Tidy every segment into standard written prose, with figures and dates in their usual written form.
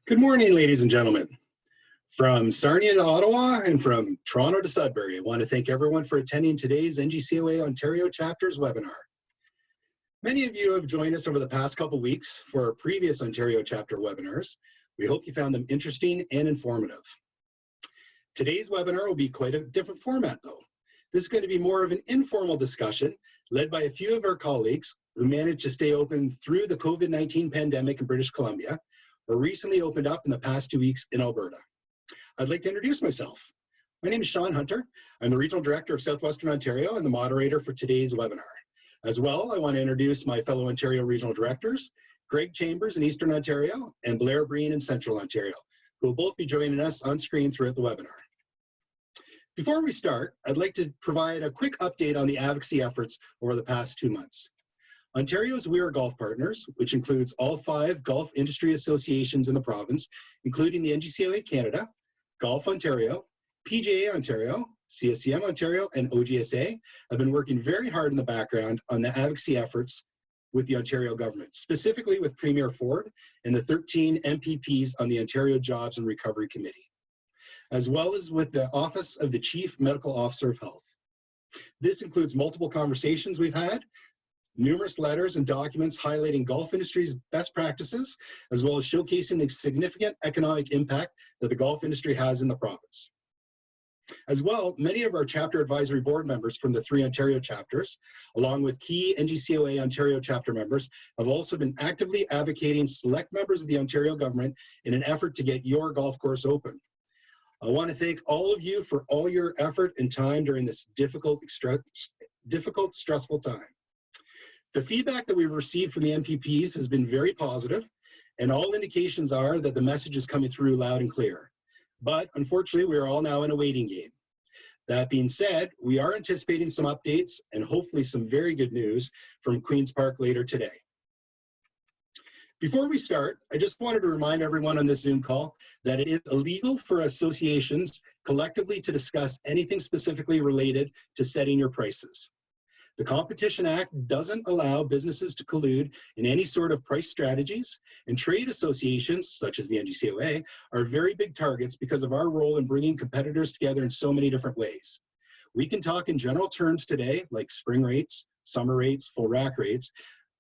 Good morning, ladies and gentlemen. From Sarnia to Ottawa and from Toronto to Sudbury, I want to thank everyone for attending today's NGCOA Ontario Chapters webinar. Many of you have joined us over the past couple weeks for our previous Ontario Chapter webinars. We hope you found them interesting and informative. Today's webinar will be quite a different format though. This is going to be more of an informal discussion led by a few of our colleagues who managed to stay open through the COVID-19 pandemic in British Columbia, or recently opened up in the past 2 weeks in Alberta. I'd like to introduce myself. My name is Sean Hunter. I'm the Regional Director of Southwestern Ontario and the moderator for today's webinar. As well, I want to introduce my fellow Ontario Regional Directors, Greg Chambers in Eastern Ontario and Blair Breen in Central Ontario, who will both be joining us on screen throughout the webinar. Before we start, I'd like to provide a quick update on the advocacy efforts over the past 2 months. Ontario's We Are Golf Partners, which includes all 5 golf industry associations in the province, including the NGCOA Canada, Golf Ontario, PGA Ontario, CSCM Ontario, and OGSA, have been working very hard in the background on the advocacy efforts with the Ontario government, specifically with Premier Ford and the 13 MPPs on the Ontario Jobs and Recovery Committee, as well as with the Office of the Chief Medical Officer of Health. This includes multiple conversations we've had, numerous letters and documents highlighting golf industry's best practices, as well as showcasing the significant economic impact that the golf industry has in the province. As well, many of our chapter advisory board members from the 3 Ontario chapters, along with key NGCOA Ontario chapter members, have also been actively advocating select members of the Ontario government in an effort to get your golf course open. I want to thank all of you for all your effort and time during this difficult, stressful time. The feedback that we've received from the MPPs has been very positive, and all indications are that the message is coming through loud and clear. But unfortunately, we are all now in a waiting game. That being said, we are anticipating some updates and hopefully some very good news from Queen's Park later today. Before we start, I just wanted to remind everyone on this Zoom call that it is illegal for associations collectively to discuss anything specifically related to setting your prices. The Competition Act doesn't allow businesses to collude in any sort of price strategies, and trade associations, such as the NGCOA, are very big targets because of our role in bringing competitors together in so many different ways. We can talk in general terms today, like spring rates, summer rates, full rack rates,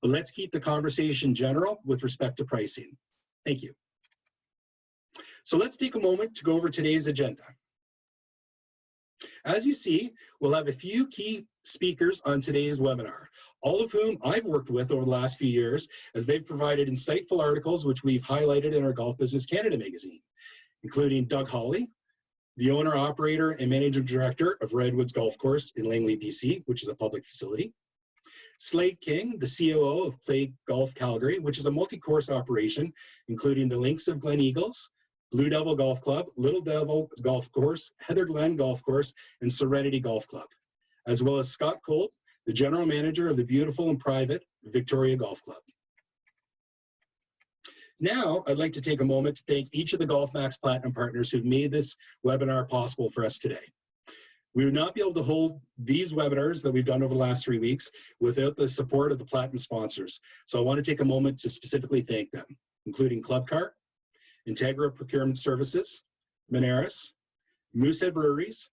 but let's keep the conversation general with respect to pricing. Thank you. So let's take a moment to go over today's agenda. As you see, we'll have a few key speakers on today's webinar, all of whom I've worked with over the last few years, as they've provided insightful articles which we've highlighted in our Golf Business Canada magazine, including Doug Hawley, the owner, operator, and managing director of Redwoods Golf Course in Langley, BC, which is a public facility. Slade King, the COO of Play Golf Calgary, which is a multi-course operation, including the Links of Glen Eagles, Blue Devil Golf Club, Little Devil Golf Course, Heather Glen Golf Course, and Serenity Golf Club, as well as Scott Kolb, the general manager of the beautiful and private Victoria Golf Club. Now, I'd like to take a moment to thank each of the GolfMax Platinum partners who've made this webinar possible for us today. We would not be able to hold these webinars that we've done over the last 3 weeks without the support of the Platinum sponsors. So I want to take a moment to specifically thank them, including Clubcart, Integra Procurement Services, Moneris, Moosehead Breweries,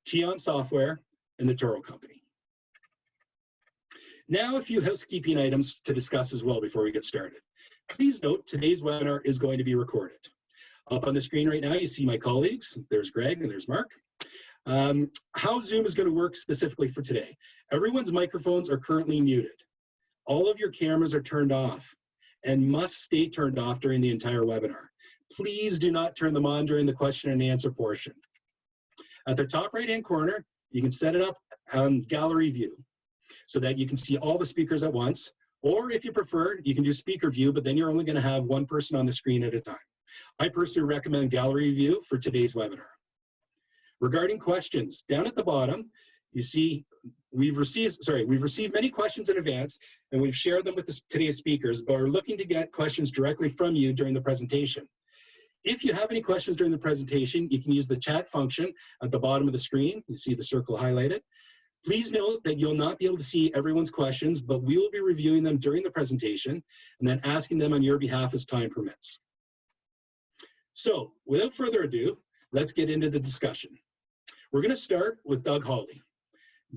Tion Software, and the Toro Company. Now, a few housekeeping items to discuss as well before we get started. Please note, today's webinar is going to be recorded. Up on the screen right now, you see my colleagues. There's Greg and there's Mark. How Zoom is going to work specifically for today. Everyone's microphones are currently muted. All of your cameras are turned off and must stay turned off during the entire webinar. Please do not turn them on during the question and answer portion. At the top right-hand corner, you can set it up on gallery view so that you can see all the speakers at once, or if you prefer, you can do speaker view, but then you're only going to have one person on the screen at a time. I personally recommend gallery view for today's webinar. Regarding questions, down at the bottom, you see we've received many questions in advance, and we've shared them with today's speakers, but we're looking to get questions directly from you during the presentation. If you have any questions during the presentation, you can use the chat function at the bottom of the screen. You see the circle highlighted. Please note that you'll not be able to see everyone's questions, but we will be reviewing them during the presentation and then asking them on your behalf as time permits. So without further ado, let's get into the discussion. We're going to start with Doug Hawley.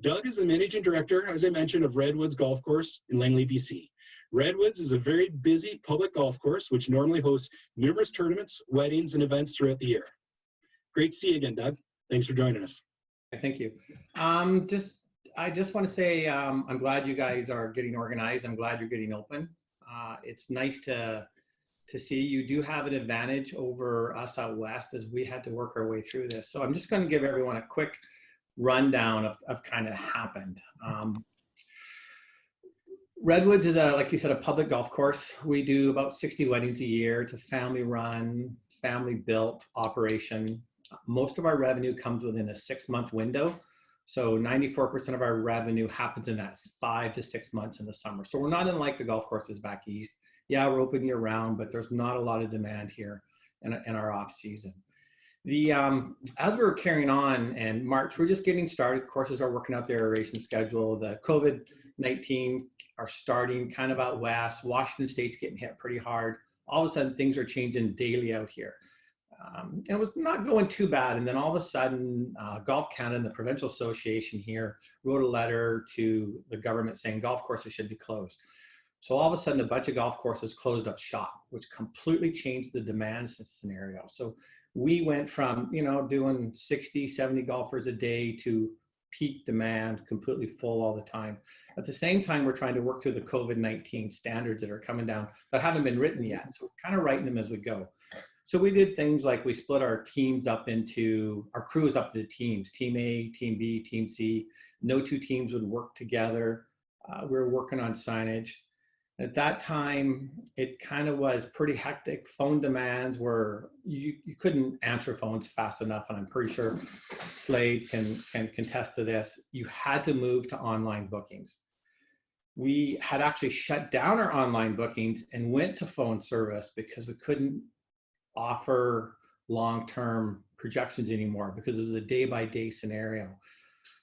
Doug is the managing director, as I mentioned, of Redwoods Golf Course in Langley, BC. Redwoods is a very busy public golf course, which normally hosts numerous tournaments, weddings, and events throughout the year. Great to see you again, Doug. Thanks for joining us. Thank you. I just want to say I'm glad you guys are getting organized. I'm glad you're getting open. It's nice to see you do have an advantage over us out west as we had to work our way through this. So I'm just going to give everyone a quick rundown of kind of happened. Redwoods is, like you said, a public golf course. We do about 60 weddings a year. It's a family-run, family-built operation. Most of our revenue comes within a 6-month window. So 94% of our revenue happens in that 5 to 6 months in the summer. So we're not unlike the golf courses back east. Yeah, we're open year round, but there's not a lot of demand here in our off season. As we were carrying on in March, we're just getting started. Courses are working out their aeration schedule. The COVID-19 are starting kind of out west. Washington State's getting hit pretty hard. All of a sudden, things are changing daily out here. And it was not going too bad. And then all of a sudden, Golf Canada and the Provincial Association here wrote a letter to the government saying golf courses should be closed. So all of a sudden, a bunch of golf courses closed up shop, which completely changed the demand scenario. So we went from, doing 60, 70 golfers a day to peak demand, completely full all the time. At the same time, we're trying to work through the COVID-19 standards that are coming down that haven't been written yet. So we're kind of writing them as we go. So we did things like we split our teams up into, our crews up into teams, Team A, Team B, Team C. No two teams would work together. We were working on signage. At that time, it kind of was pretty hectic. Phone demands were, you couldn't answer phones fast enough, and I'm pretty sure Slade can contest to this. You had to move to online bookings. We had actually shut down our online bookings and went to phone service because we couldn't offer long-term projections anymore because it was a day-by-day scenario.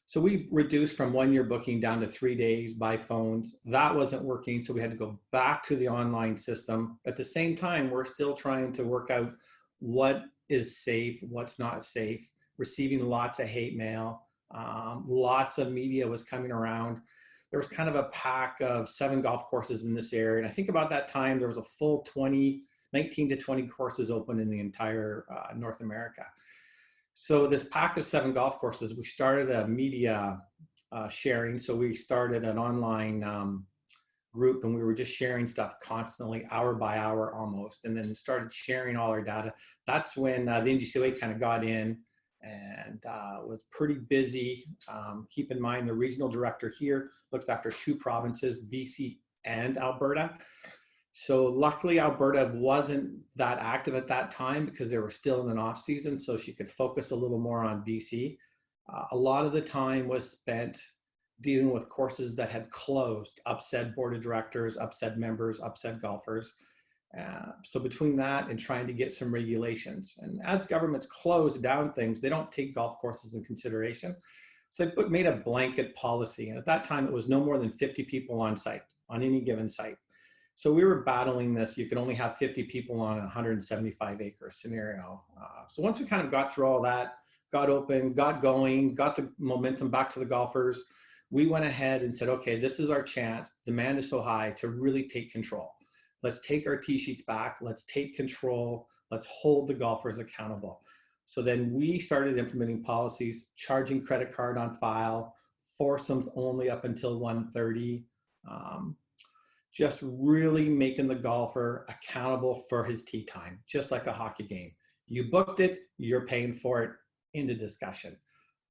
So we reduced from 1-year booking down to 3 days by phones. That wasn't working, so we had to go back to the online system. At the same time, we're still trying to work out what is safe, what's not safe, receiving lots of hate mail. Lots of media was coming around. There was kind of a pack of 7 golf courses in this area. And I think about that time, there was a full 19 to 20 courses open in the entire North America. So this pack of 7 golf courses, we started a media sharing. So we started an online group, and we were just sharing stuff constantly, hour by hour almost, and then started sharing all our data. That's when the NGCOA kind of got in and was pretty busy. Keep in mind, the regional director here looks after 2 provinces, BC and Alberta. So luckily, Alberta wasn't that active at that time because they were still in an off season, so she could focus a little more on BC. A lot of the time was spent dealing with courses that had closed, upset board of directors, upset members, upset golfers. So between that and trying to get some regulations, and as governments close down things, they don't take golf courses in consideration. So they made a blanket policy, and at that time it was no more than 50 people on site, on any given site. So we were battling this. You could only have 50 people on a 175-acre scenario. So once we kind of got through all that, got open, got going, got the momentum back to the golfers, we went ahead and said, okay, this is our chance. Demand is so high to really take control. Let's take our tee sheets back. Let's take control. Let's hold the golfers accountable. So then we started implementing policies, charging credit card on file, foursomes only up until 1:30. Just really making the golfer accountable for his tee time, just like a hockey game. You booked it, you're paying for it, into discussion.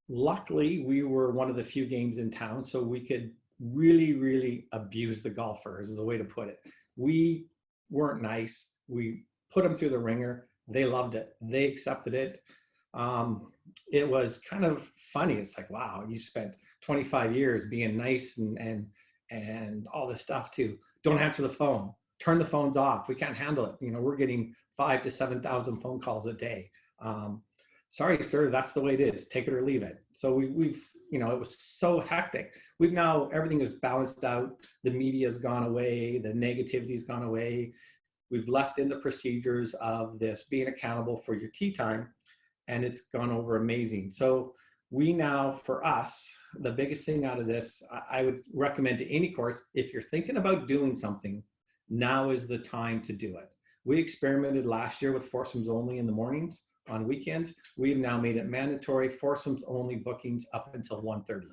Luckily, we were one of the few games in town, so we could really, really abuse the golfer, is the way to put it. We weren't nice. We put them through the ringer. They loved it. They accepted it. It was kind of funny. It's like, wow, you spent 25 years being nice and all this stuff too. Don't answer the phone. Turn the phones off. We can't handle it. We're getting 5,000 to 7,000 phone calls a day. Sorry, sir, that's the way it is. Take it or leave it. So we've, it was so hectic. We've now, everything is balanced out. The media's gone away. The negativity's gone away. We've left in the procedures of this being accountable for your tea time, and it's gone over amazing. So we now, for us, the biggest thing out of this, I would recommend to any course, if you're thinking about doing something, now is the time to do it. We experimented last year with foursomes only in the mornings. On weekends, we've now made it mandatory foursomes only bookings up until 1:30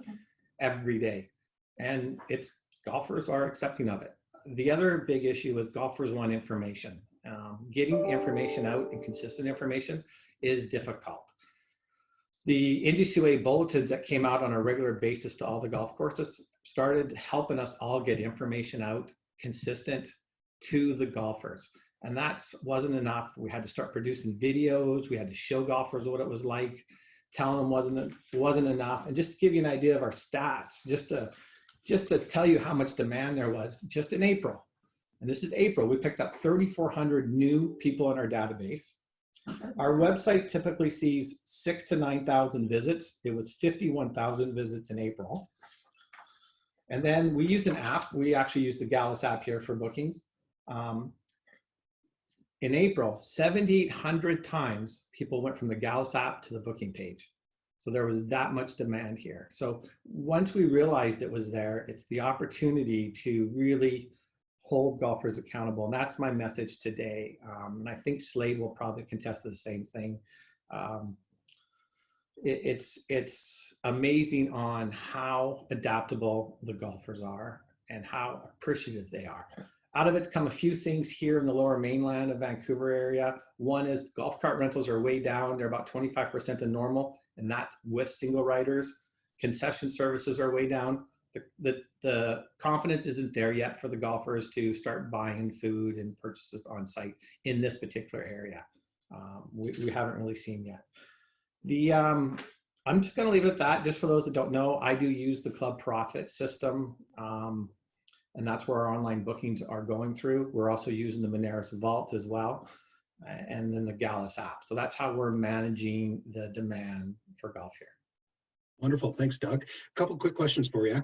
every day. And it's golfers are accepting of it. The other big issue is golfers want information. Getting information out and consistent information is difficult. The NGCOA bulletins that came out on a regular basis to all the golf courses started helping us all get information out consistent to the golfers. And that wasn't enough. We had to start producing videos. We had to show golfers what it was like. Telling them wasn't enough. And just to give you an idea of our stats, just to tell you how much demand there was, just in April, and this is April, we picked up 3,400 new people in our database. Our website typically sees 6,000 to 9,000 visits. It was 51,000 visits in April. And then we used an app. We actually use the Gallus app here for bookings. In April, 7,800 times people went from the Gallus app to the booking page. So there was that much demand here. So once we realized it was there, it's the opportunity to really hold golfers accountable. And that's my message today. And I think Slade will probably contest the same thing. It's amazing on how adaptable the golfers are and how appreciative they are. Out of it's come a few things here in the lower mainland of Vancouver area. One is golf cart rentals are way down. They're about 25% of normal, and that's with single riders. Concession services are way down. The confidence isn't there yet for the golfers to start buying food and purchases on site in this particular area. We haven't really seen yet. I'm just going to leave it at that. Just for those that don't know, I do use the Club Profit system. And that's where our online bookings are going through. We're also using the Moneris Vault as well, and then the Gallus app. So that's how we're managing the demand for golf here. Wonderful. Thanks, Doug. A couple quick questions for you.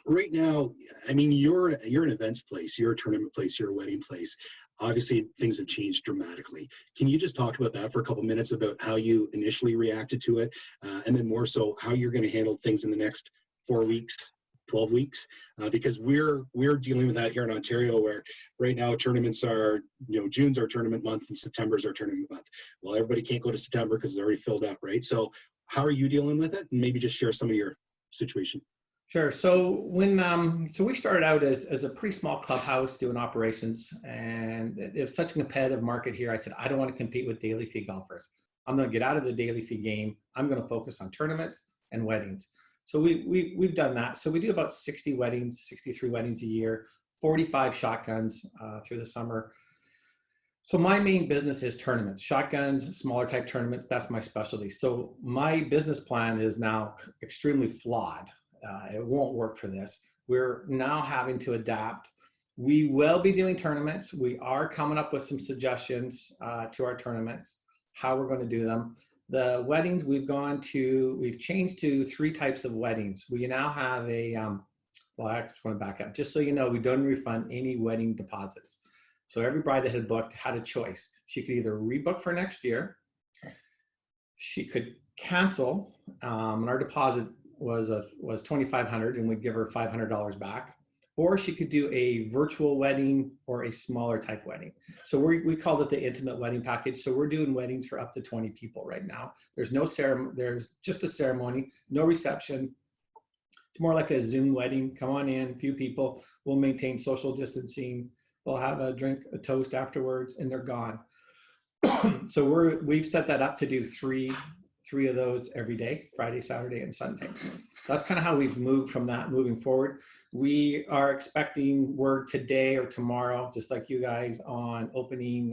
Right now, I mean, you're an events place, you're a tournament place, you're a wedding place. Obviously, things have changed dramatically. Can you just talk about that for a couple minutes about how you initially reacted to it, and then more so how you're going to handle things in the next 4 weeks, 12 weeks, because we're dealing with that here in Ontario, where right now tournaments are, June's our tournament month and September's our tournament month. Well, everybody can't go to September because it's already filled up, right? So how are you dealing with it? And maybe just share some of your situation. Sure. So when so we started out as a pretty small clubhouse doing operations, and it was such a competitive market here. I said, I don't want to compete with daily fee golfers. I'm going to get out of the daily fee game. I'm going to focus on tournaments and weddings. So we've done that. So we do about 60 weddings, 63 weddings a year, 45 shotguns through the summer. So my main business is tournaments, shotguns, smaller type tournaments. That's my specialty. So my business plan is now extremely flawed. It won't work for this. We're now having to adapt. We will be doing tournaments. We are coming up with some suggestions to our tournaments, how we're going to do them. The weddings we've changed to 3 types of weddings. We now have well, I just want to back up. Just so you know, we don't refund any wedding deposits. So every bride that had booked had a choice. She could either rebook for next year, she could cancel, and our deposit was $2,500 and we'd give her $500 back, or she could do a virtual wedding or a smaller type wedding. So we called it the intimate wedding package. So we're doing weddings for up to 20 people right now. There's no ceremony, there's just a ceremony, no reception. It's more like a Zoom wedding. Come on in, a few people. We'll maintain social distancing. They'll have a drink, a toast afterwards, and they're gone. So we've set that up to do three of those every day, Friday, Saturday, and Sunday. That's kind of how we've moved from that moving forward. We are expecting word today or tomorrow, just like you guys, on opening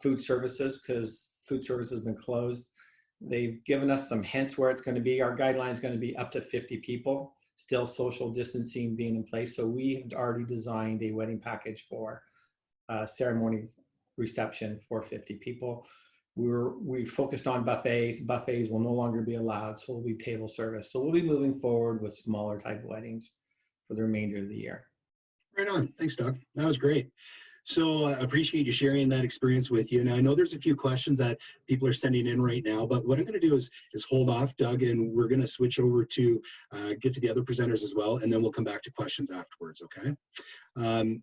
food services, because food service has been closed. They've given us some hints where it's going to be. Our guideline is going to be up to 50 people, still social distancing being in place. So we had already designed a wedding package for ceremony reception for 50 people. We focused on buffets. Buffets will no longer be allowed, so it'll be table service. So we'll be moving forward with smaller type weddings for the remainder of the year. Right on. Thanks, Doug. That was great. So I appreciate you sharing that experience with you. Now I know there's a few questions that people are sending in right now, but what I'm going to do is hold off, Doug, and we're going to switch over to get to the other presenters as well, and then we'll come back to questions afterwards, okay?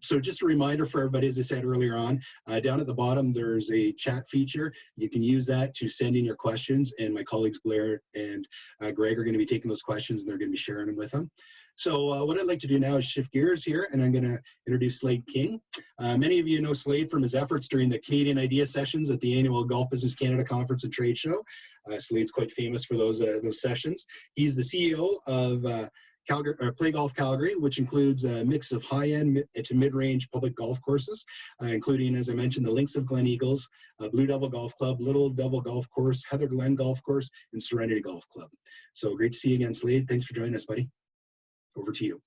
So just a reminder for everybody, as I said earlier on, down at the bottom, there's a chat feature. You can use that to send in your questions, and my colleagues Blair and Greg are going to be taking those questions, and they're going to be sharing them with them. So what I'd like to do now is shift gears here, and I'm going to introduce Slade King. Many of you know Slade from his efforts during the Canadian Idea Sessions at the annual Golf Business Canada Conference and Trade Show. Slade's quite famous for those sessions. He's the CEO of Calgary, Play Golf Calgary, which includes a mix of high-end to mid-range public golf courses, including, as I mentioned, the Links of Glen Eagles, Blue Devil Golf Club, Little Devil Golf Course, Heather Glen Golf Course, and Serenity Golf Club. So great to see you again, Slade. Thanks for joining us, buddy. Over to you.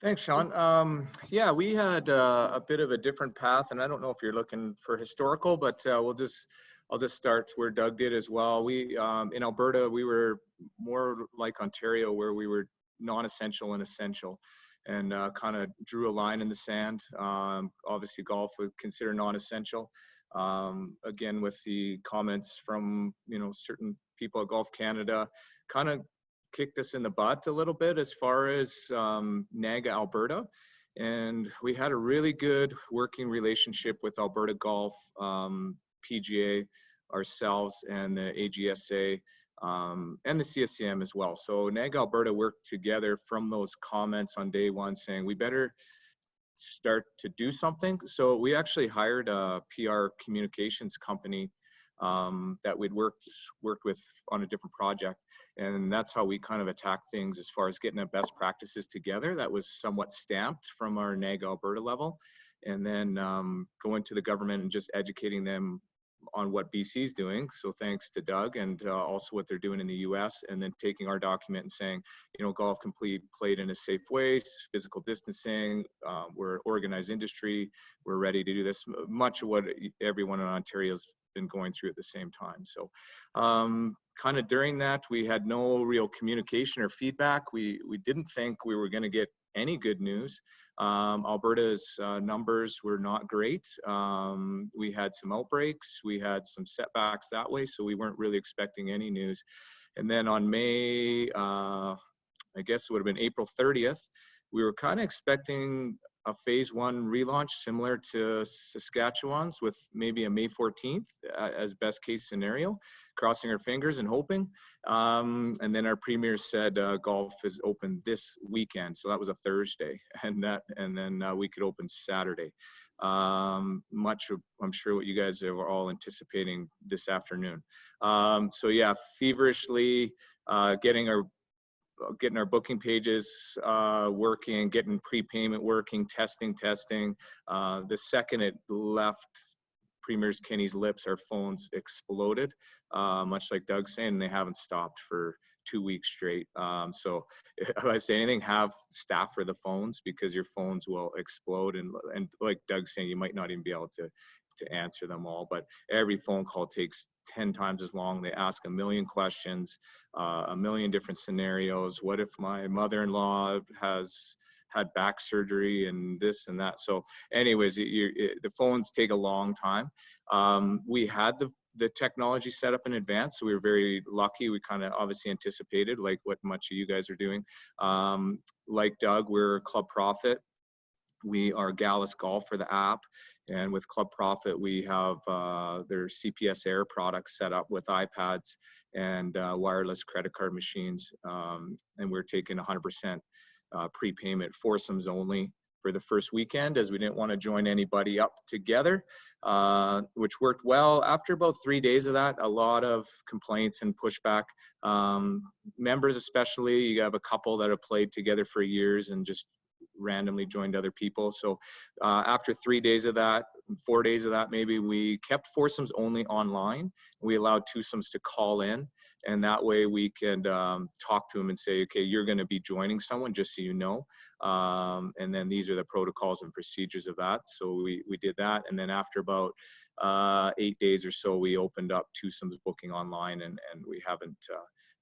Thanks, Sean. Yeah, we had a bit of a different path, and I don't know if you're looking for historical, but I'll just start where Doug did as well. We in Alberta, we were more like Ontario, where we were non-essential and essential, and kind of drew a line in the sand. Obviously, golf would consider non-essential. Again, with the comments from certain people at Golf Canada, kind of kicked us in the butt a little bit as far as NAGA Alberta, and we had a really good working relationship with Alberta Golf, PGA, ourselves, and the AGSA, and the CSCM as well. So NAGA Alberta worked together from those comments on day one saying we better start to do something. So we actually hired a PR communications company that we'd worked with on a different project, and that's how we kind of attacked things as far as getting the best practices together. That was somewhat stamped from our NAGA Alberta level, and then going to the government and just educating them on what BC's doing. So thanks to Doug, and also what they're doing in the US, and then taking our document and saying, golf can be played in a safe way, physical distancing, we're an organized industry, we're ready to do this, much of what everyone in Ontario's been going through at the same time. So kind of during that, we had no real communication or feedback. We didn't think we were going to get any good news. Alberta's numbers were not great. We had some outbreaks, we had some setbacks that way, so we weren't really expecting any news. And then on May, I guess it would have been April 30th, we were kind of expecting a phase 1 relaunch similar to Saskatchewan's, with maybe a May 14th as best case scenario, crossing our fingers and hoping. And then our premier said golf is open this weekend, so that was a Thursday, and then we could open Saturday. Much of, I'm sure, what you guys are all anticipating this afternoon. So yeah, feverishly getting our booking pages working, getting prepayment working, testing. The second it left Premier Kenny's lips, our phones exploded, much like Doug's saying, they haven't stopped for 2 weeks straight. So if I say anything, have staff for the phones, because your phones will explode, and like Doug's saying, you might not even be able to answer them all, but every phone call takes 10 times as long. They ask a million questions, a million different scenarios. What if my mother-in-law has had back surgery and this and that? So anyways, the phones take a long time. We had the technology set up in advance, so we were very lucky. We kind of obviously anticipated, like what much of you guys are doing. Like Doug, we're Club Profit. We are Gallus Golf for the app, and with Club Profit, we have their CPS Air products set up with iPads and wireless credit card machines, and we're taking 100% prepayment, foursomes only for the first weekend, as we didn't want to join anybody up together, which worked well. After about 3 days of that, a lot of complaints and pushback. Members especially, you have a couple that have played together for years and just randomly joined other people. So after 3 days of that, 4 days of that, maybe, we kept foursomes only online. We allowed twosomes to call in, and that way we could talk to them and say, okay, you're going to be joining someone, just so you know, and then these are the protocols and procedures of that. So we did that, and then after about 8 days or so, we opened up twosomes booking online, and we haven't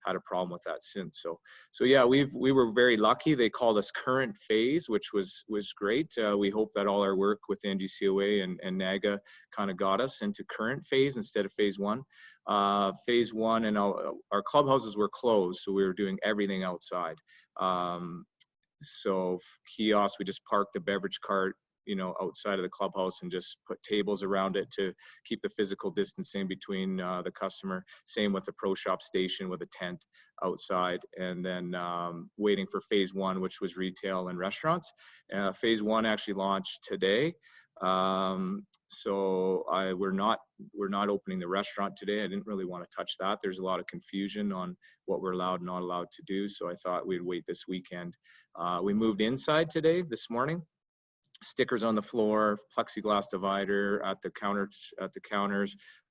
had a problem with that since. So yeah, we were very lucky. They called us current phase, which was great. We hope that all our work with NGCOA and NAGA kind of got us into current phase instead of phase one. Phase one, and our clubhouses were closed, so we were doing everything outside. So kiosks, we just parked the beverage cart, outside of the clubhouse and just put tables around it to keep the physical distancing between the customer. Same with the pro shop station with a tent outside. And then waiting for phase one, which was retail and restaurants. Phase one actually launched today. So we're not opening the restaurant today. I didn't really want to touch that. There's a lot of confusion on what we're allowed and not allowed to do. So I thought we'd wait this weekend. We moved inside today, this morning. Stickers on the floor, plexiglass divider at the counters,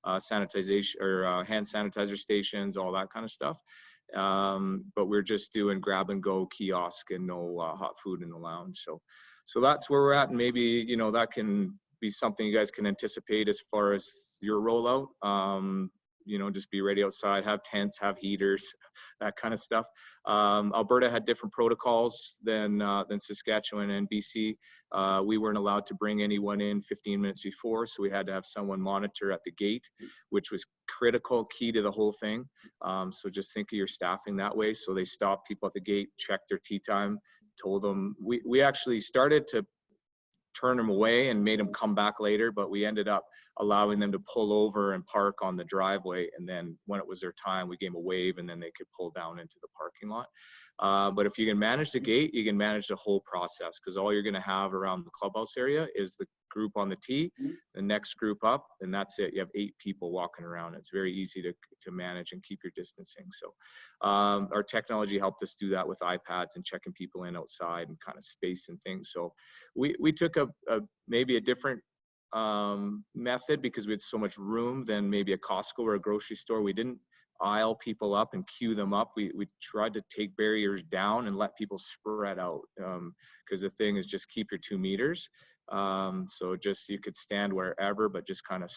sanitization or hand sanitizer stations, all that kind of stuff. But we're just doing grab and go kiosk and no hot food in the lounge. So that's where we're at, and maybe that can be something you guys can anticipate as far as your rollout. Just be ready outside, have tents, have heaters, that kind of stuff. Alberta had different protocols than Saskatchewan and BC. We weren't allowed to bring anyone in 15 minutes before, so we had to have someone monitor at the gate, which was critical, key to the whole thing. So just think of your staffing that way. So they stopped people at the gate, checked their tea time, told them. We actually started to turn them away and made them come back later, but we ended up allowing them to pull over and park on the driveway, and then when it was their time, we gave them a wave and then they could pull down into the parking lot. But if you can manage the gate, you can manage the whole process, because all you're going to have around the clubhouse area is the group on the tee, the next group up, and that's it. You have 8 people walking around. It's very easy to manage and keep your distancing. So our technology helped us do that with iPads and checking people in outside and kind of space and things. So we took maybe a different method, because we had so much room than maybe a Costco or a grocery store. We didn't aisle people up and queue them up. We tried to take barriers down and let people spread out, because the thing is just keep your 2 meters. So just you could stand wherever, but just kind of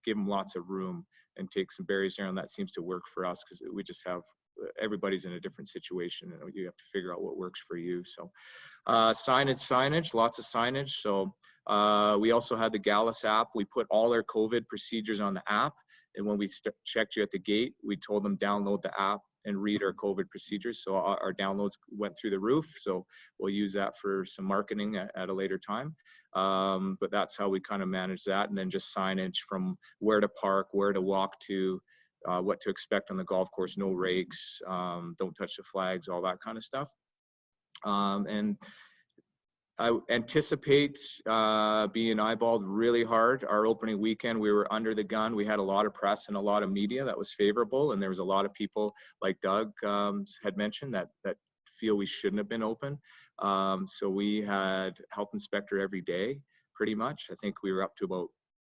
give them lots of room and take some barriers down. That seems to work for us, because we just have everybody's in a different situation, and you have to figure out what works for you. So signage, lots of signage. So we also had the Gallus app. We put all our COVID procedures on the app, and when we checked you at the gate, we told them download the app and read our COVID procedures. So our downloads went through the roof. So we'll use that for some marketing at a later time. But that's how we kind of manage that. And then just signage from where to park, where to walk to, what to expect on the golf course, no rakes, don't touch the flags, all that kind of stuff. And I anticipate being eyeballed really hard. Our opening weekend, we were under the gun. We had a lot of press and a lot of media that was favorable, and there was a lot of people, like Doug had mentioned, that feel we shouldn't have been open. So we had health inspector every day, pretty much. I think we were up to about,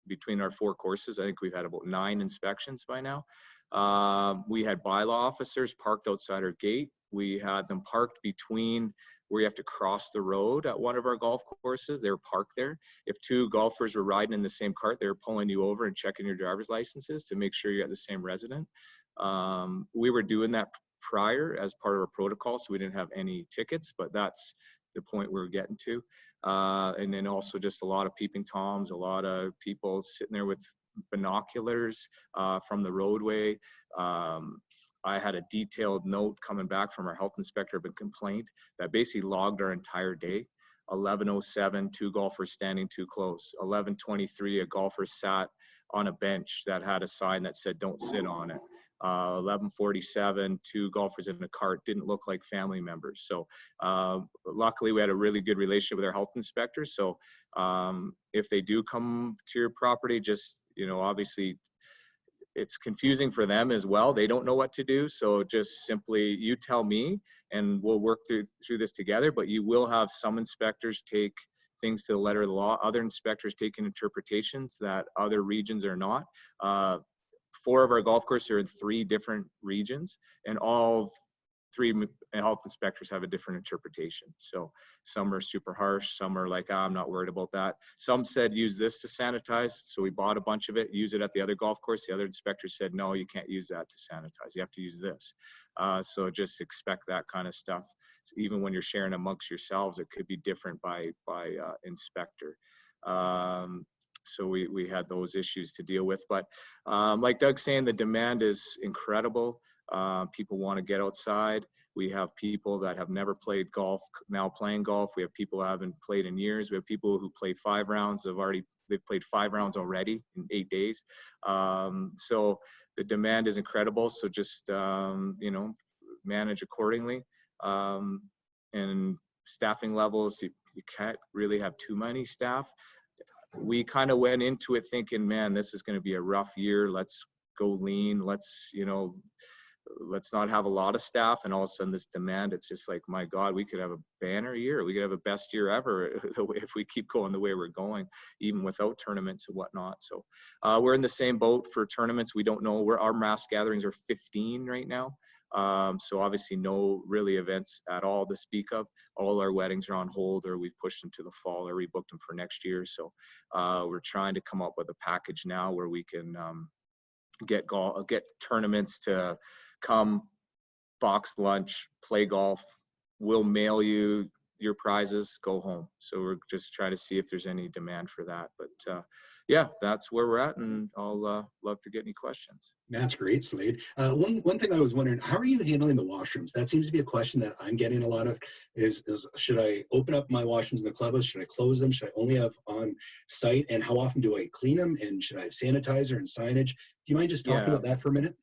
between our 4 courses, I think we've had about 9 inspections by now. We had bylaw officers parked outside our gate. We had them parked between where you have to cross the road at one of our golf courses. They were parked there. If 2 golfers were riding in the same cart, they were pulling you over and checking your driver's licenses to make sure you're the same resident. We were doing that prior as part of our protocol, so we didn't have any tickets, but that's the point we're getting to. And then also just a lot of peeping Toms, a lot of people sitting there with binoculars from the roadway. I had a detailed note coming back from our health inspector of a complaint that basically logged our entire day. 11:07, 2 golfers standing too close. 11:23, a golfer sat on a bench that had a sign that said don't sit on it. 11:47, 2 golfers in a cart didn't look like family members. So luckily we had a really good relationship with our health inspectors. So if they do come to your property, just, obviously it's confusing for them as well. They don't know what to do. So just simply, you tell me and we'll work through this together, but you will have some inspectors take things to the letter of the law, other inspectors taking interpretations that other regions are not. 4 of our golf courses are in 3 different regions, and all health inspectors have a different interpretation. So some are super harsh, some are like, I'm not worried about that. Some said use this to sanitize, so we bought a bunch of it, use it at the other golf course. The other inspector said, no, you can't use that to sanitize, you have to use this. So just expect that kind of stuff. So even when you're sharing amongst yourselves, it could be different by inspector. So we had those issues to deal with, but like Doug's saying, the demand is incredible. People want to get outside. We have people that have never played golf now playing golf. We have people who haven't played in years. We have people who play 5 rounds. They've played 5 rounds already in 8 days. So the demand is incredible. So just you know, manage accordingly. And staffing levels, you can't really have too many staff. We kind of went into it thinking, man, this is going to be a rough year. Let's go lean. Let's not have a lot of staff. And all of a sudden this demand, it's just like, my God, we could have a banner year. We could have a best year ever if we keep going the way we're going, even without tournaments and whatnot. So we're in the same boat for tournaments. We don't know where our mass gatherings are 15 right now. So obviously no really events at all to speak of. All our weddings are on hold, or we've pushed them to the fall, or we booked them for next year. So we're trying to come up with a package now where we can get tournaments to come, box lunch, play golf. We'll mail you your prizes, go home. So we're just trying to see if there's any demand for that. But yeah, that's where we're at, and I'll love to get any questions. That's great, Slade. One thing I was wondering, how are you handling the washrooms? That seems to be a question that I'm getting a lot of. Is should I open up my washrooms in the clubhouse? Should I close them? Should I only have on site? And how often do I clean them? And should I have sanitizer and signage? Do you mind just talking about that for a minute?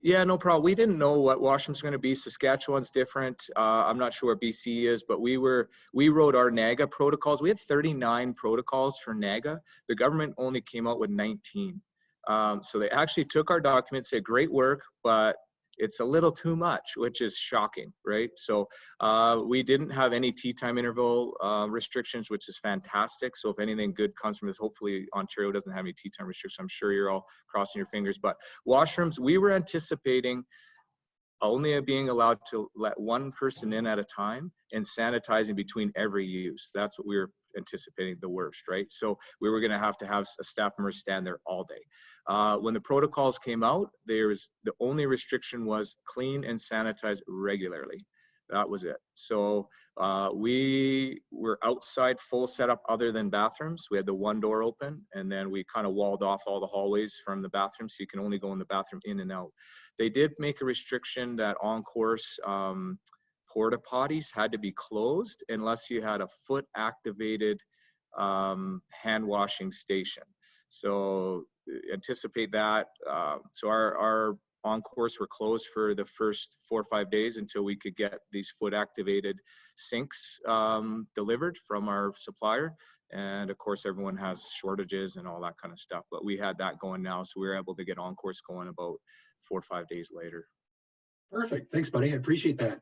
Yeah, no problem. We didn't know what washrooms were going to be. Saskatchewan's different. I'm not sure where BC is, but we wrote our NAGA protocols. We had 39 protocols for NAGA. The government only came out with 19. So they actually took our documents, said, great work, but it's a little too much, which is shocking, right? So we didn't have any tea time interval restrictions, which is fantastic. So if anything good comes from this, hopefully Ontario doesn't have any tea time restrictions. I'm sure you're all crossing your fingers. But washrooms, we were anticipating only being allowed to let one person in at a time and sanitizing between every use. That's what we were anticipating, the worst, right? So we were going to have a staff member stand there all day. When the protocols came out, the only restriction was clean and sanitize regularly. That was it. So we were outside full setup other than bathrooms. We had the one door open, and then we kind of walled off all the hallways from the bathroom, so you can only go in the bathroom in and out. They did make a restriction that on-course porta potties had to be closed unless you had a foot activated hand washing station. So anticipate that. So our on-course were closed for the first 4 or 5 days until we could get these foot activated sinks delivered from our supplier. And of course, everyone has shortages and all that kind of stuff, but we had that going now. So we were able to get on-course going about 4 or 5 days later. Perfect. Thanks, buddy. I appreciate that.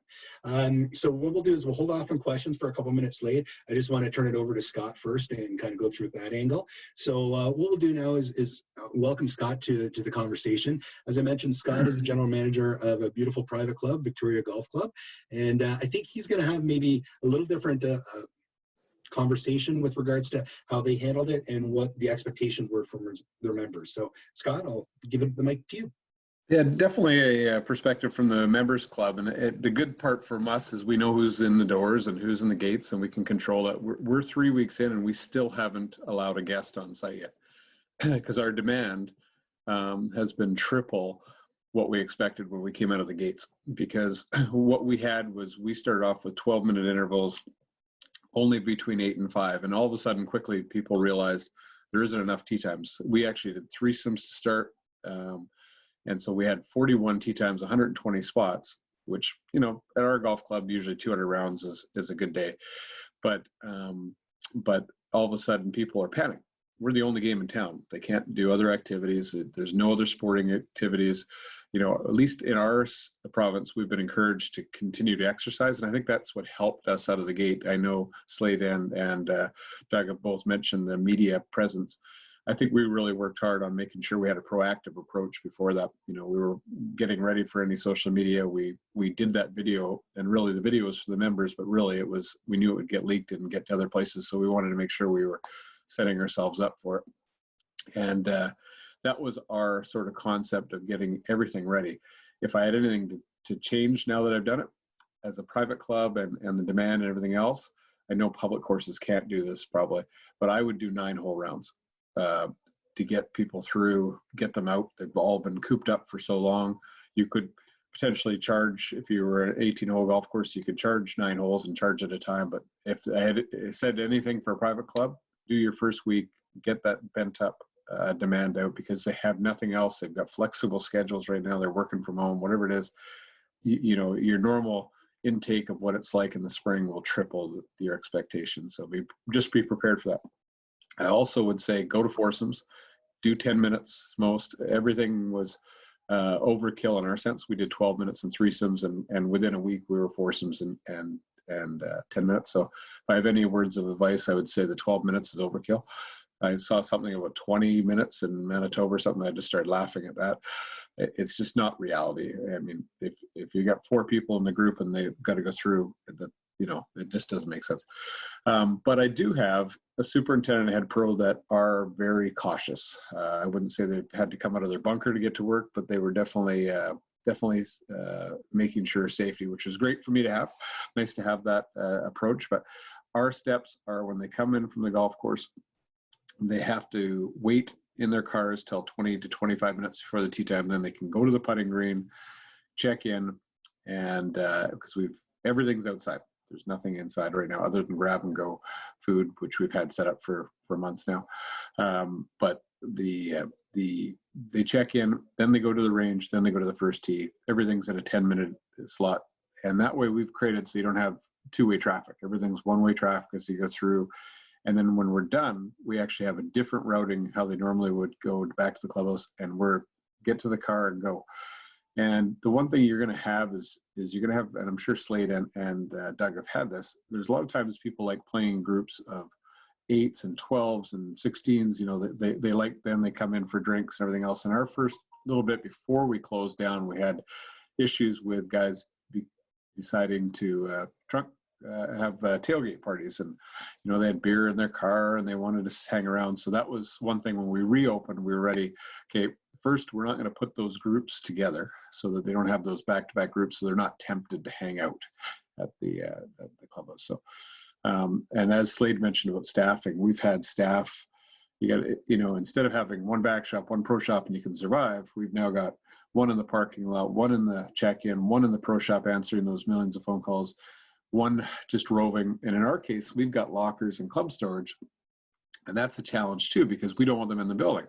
So what we'll do is we'll hold off on questions for a couple minutes, Slade. I just want to turn it over to Scott first and kind of go through that angle. So what we'll do now is welcome Scott to the conversation. As I mentioned, Scott is the general manager of a beautiful private club, Victoria Golf Club. And I think he's going to have maybe a little different conversation with regards to how they handled it and what the expectations were from their members. So Scott, I'll give the mic to you. Yeah, definitely a perspective from the members club. And the good part from us is we know who's in the doors and who's in the gates, and we can control that. We're 3 weeks in and we still haven't allowed a guest on site yet because our demand has been triple what we expected when we came out of the gates. Because what we had was we started off with 12-minute intervals only between 8 and 5. And all of a sudden, quickly, people realized there isn't enough tee times. We actually did threesomes to start. And so we had 41 tee times, 120 spots, which, you know, at our golf club, usually 200 rounds is a good day. But all of a sudden people are panicking. We're the only game in town. They can't do other activities. There's no other sporting activities. You know, at least in our province, we've been encouraged to continue to exercise. And I think that's what helped us out of the gate. I know Slade and Doug have both mentioned the media presence. I think we really worked hard on making sure we had a proactive approach before that. You know, we were getting ready for any social media. We did that video, and really the video was for the members, but really it was, we knew it would get leaked and get to other places. So we wanted to make sure we were setting ourselves up for it. And that was our sort of concept of getting everything ready. If I had anything to change now that I've done it as a private club and the demand and everything else, I know public courses can't do this probably, but I would do 9-hole rounds to get people through, get them out. They've all been cooped up for so long. You could potentially charge, if you were an 18-hole golf course, you could charge 9 holes and charge at a time. But if I had said anything for a private club, do your first week, get that bent up demand out, because they have nothing else. They've got flexible schedules right now. They're working from home, whatever it is. You know, your normal intake of what it's like in the spring will triple your expectations. So just be prepared for that. I also would say go to foursomes, do 10 minutes most. Everything was overkill in our sense. We did 12 minutes and threesomes, and within a week we were foursomes and 10 minutes. So if I have any words of advice, I would say the 12 minutes is overkill. I saw something about 20 minutes in Manitoba or something. I just started laughing at that. It's just not reality. I mean, if you got 4 people in the group and they've got to go through the, you know, it just doesn't make sense. But I do have a superintendent and head pro that are very cautious. I wouldn't say they've had to come out of their bunker to get to work, but they were definitely making sure safety, which is great for me to have. Nice to have that approach. But our steps are, when they come in from the golf course, they have to wait in their cars till 20 to 25 minutes before the tee time. Then they can go to the putting green, check in, and because everything's outside. There's nothing inside right now other than grab and go food, which we've had set up for months now. But they check in, then they go to the range, then they go to the first tee. Everything's at a 10-minute slot. And that way we've created so you don't have two-way traffic. Everything's one-way traffic as you go through. And then when we're done, we actually have a different routing how they normally would go back to the clubhouse, and get to the car and go. And the one thing you're going to have is you're going to have, and I'm sure Slade and Doug have had this, there's a lot of times people like playing groups of 8s and 12s and 16s, you know, they like them, they come in for drinks and everything else. And our first little bit before we closed down, we had issues with guys deciding to have tailgate parties, and you know, they had beer in their car and they wanted to hang around. So that was one thing. When we reopened, we were ready. Okay, first, we're not going to put those groups together so that they don't have those back-to-back groups, so they're not tempted to hang out at the clubhouse. So and as Slade mentioned about staffing, we've had staff, you got, you know, instead of having one back shop, one pro shop, and you can survive, we've now got one in the parking lot, one in the check-in, one in the pro shop answering those millions of phone calls, one just roving. And in our case, we've got lockers and club storage, and that's a challenge too, because we don't want them in the building.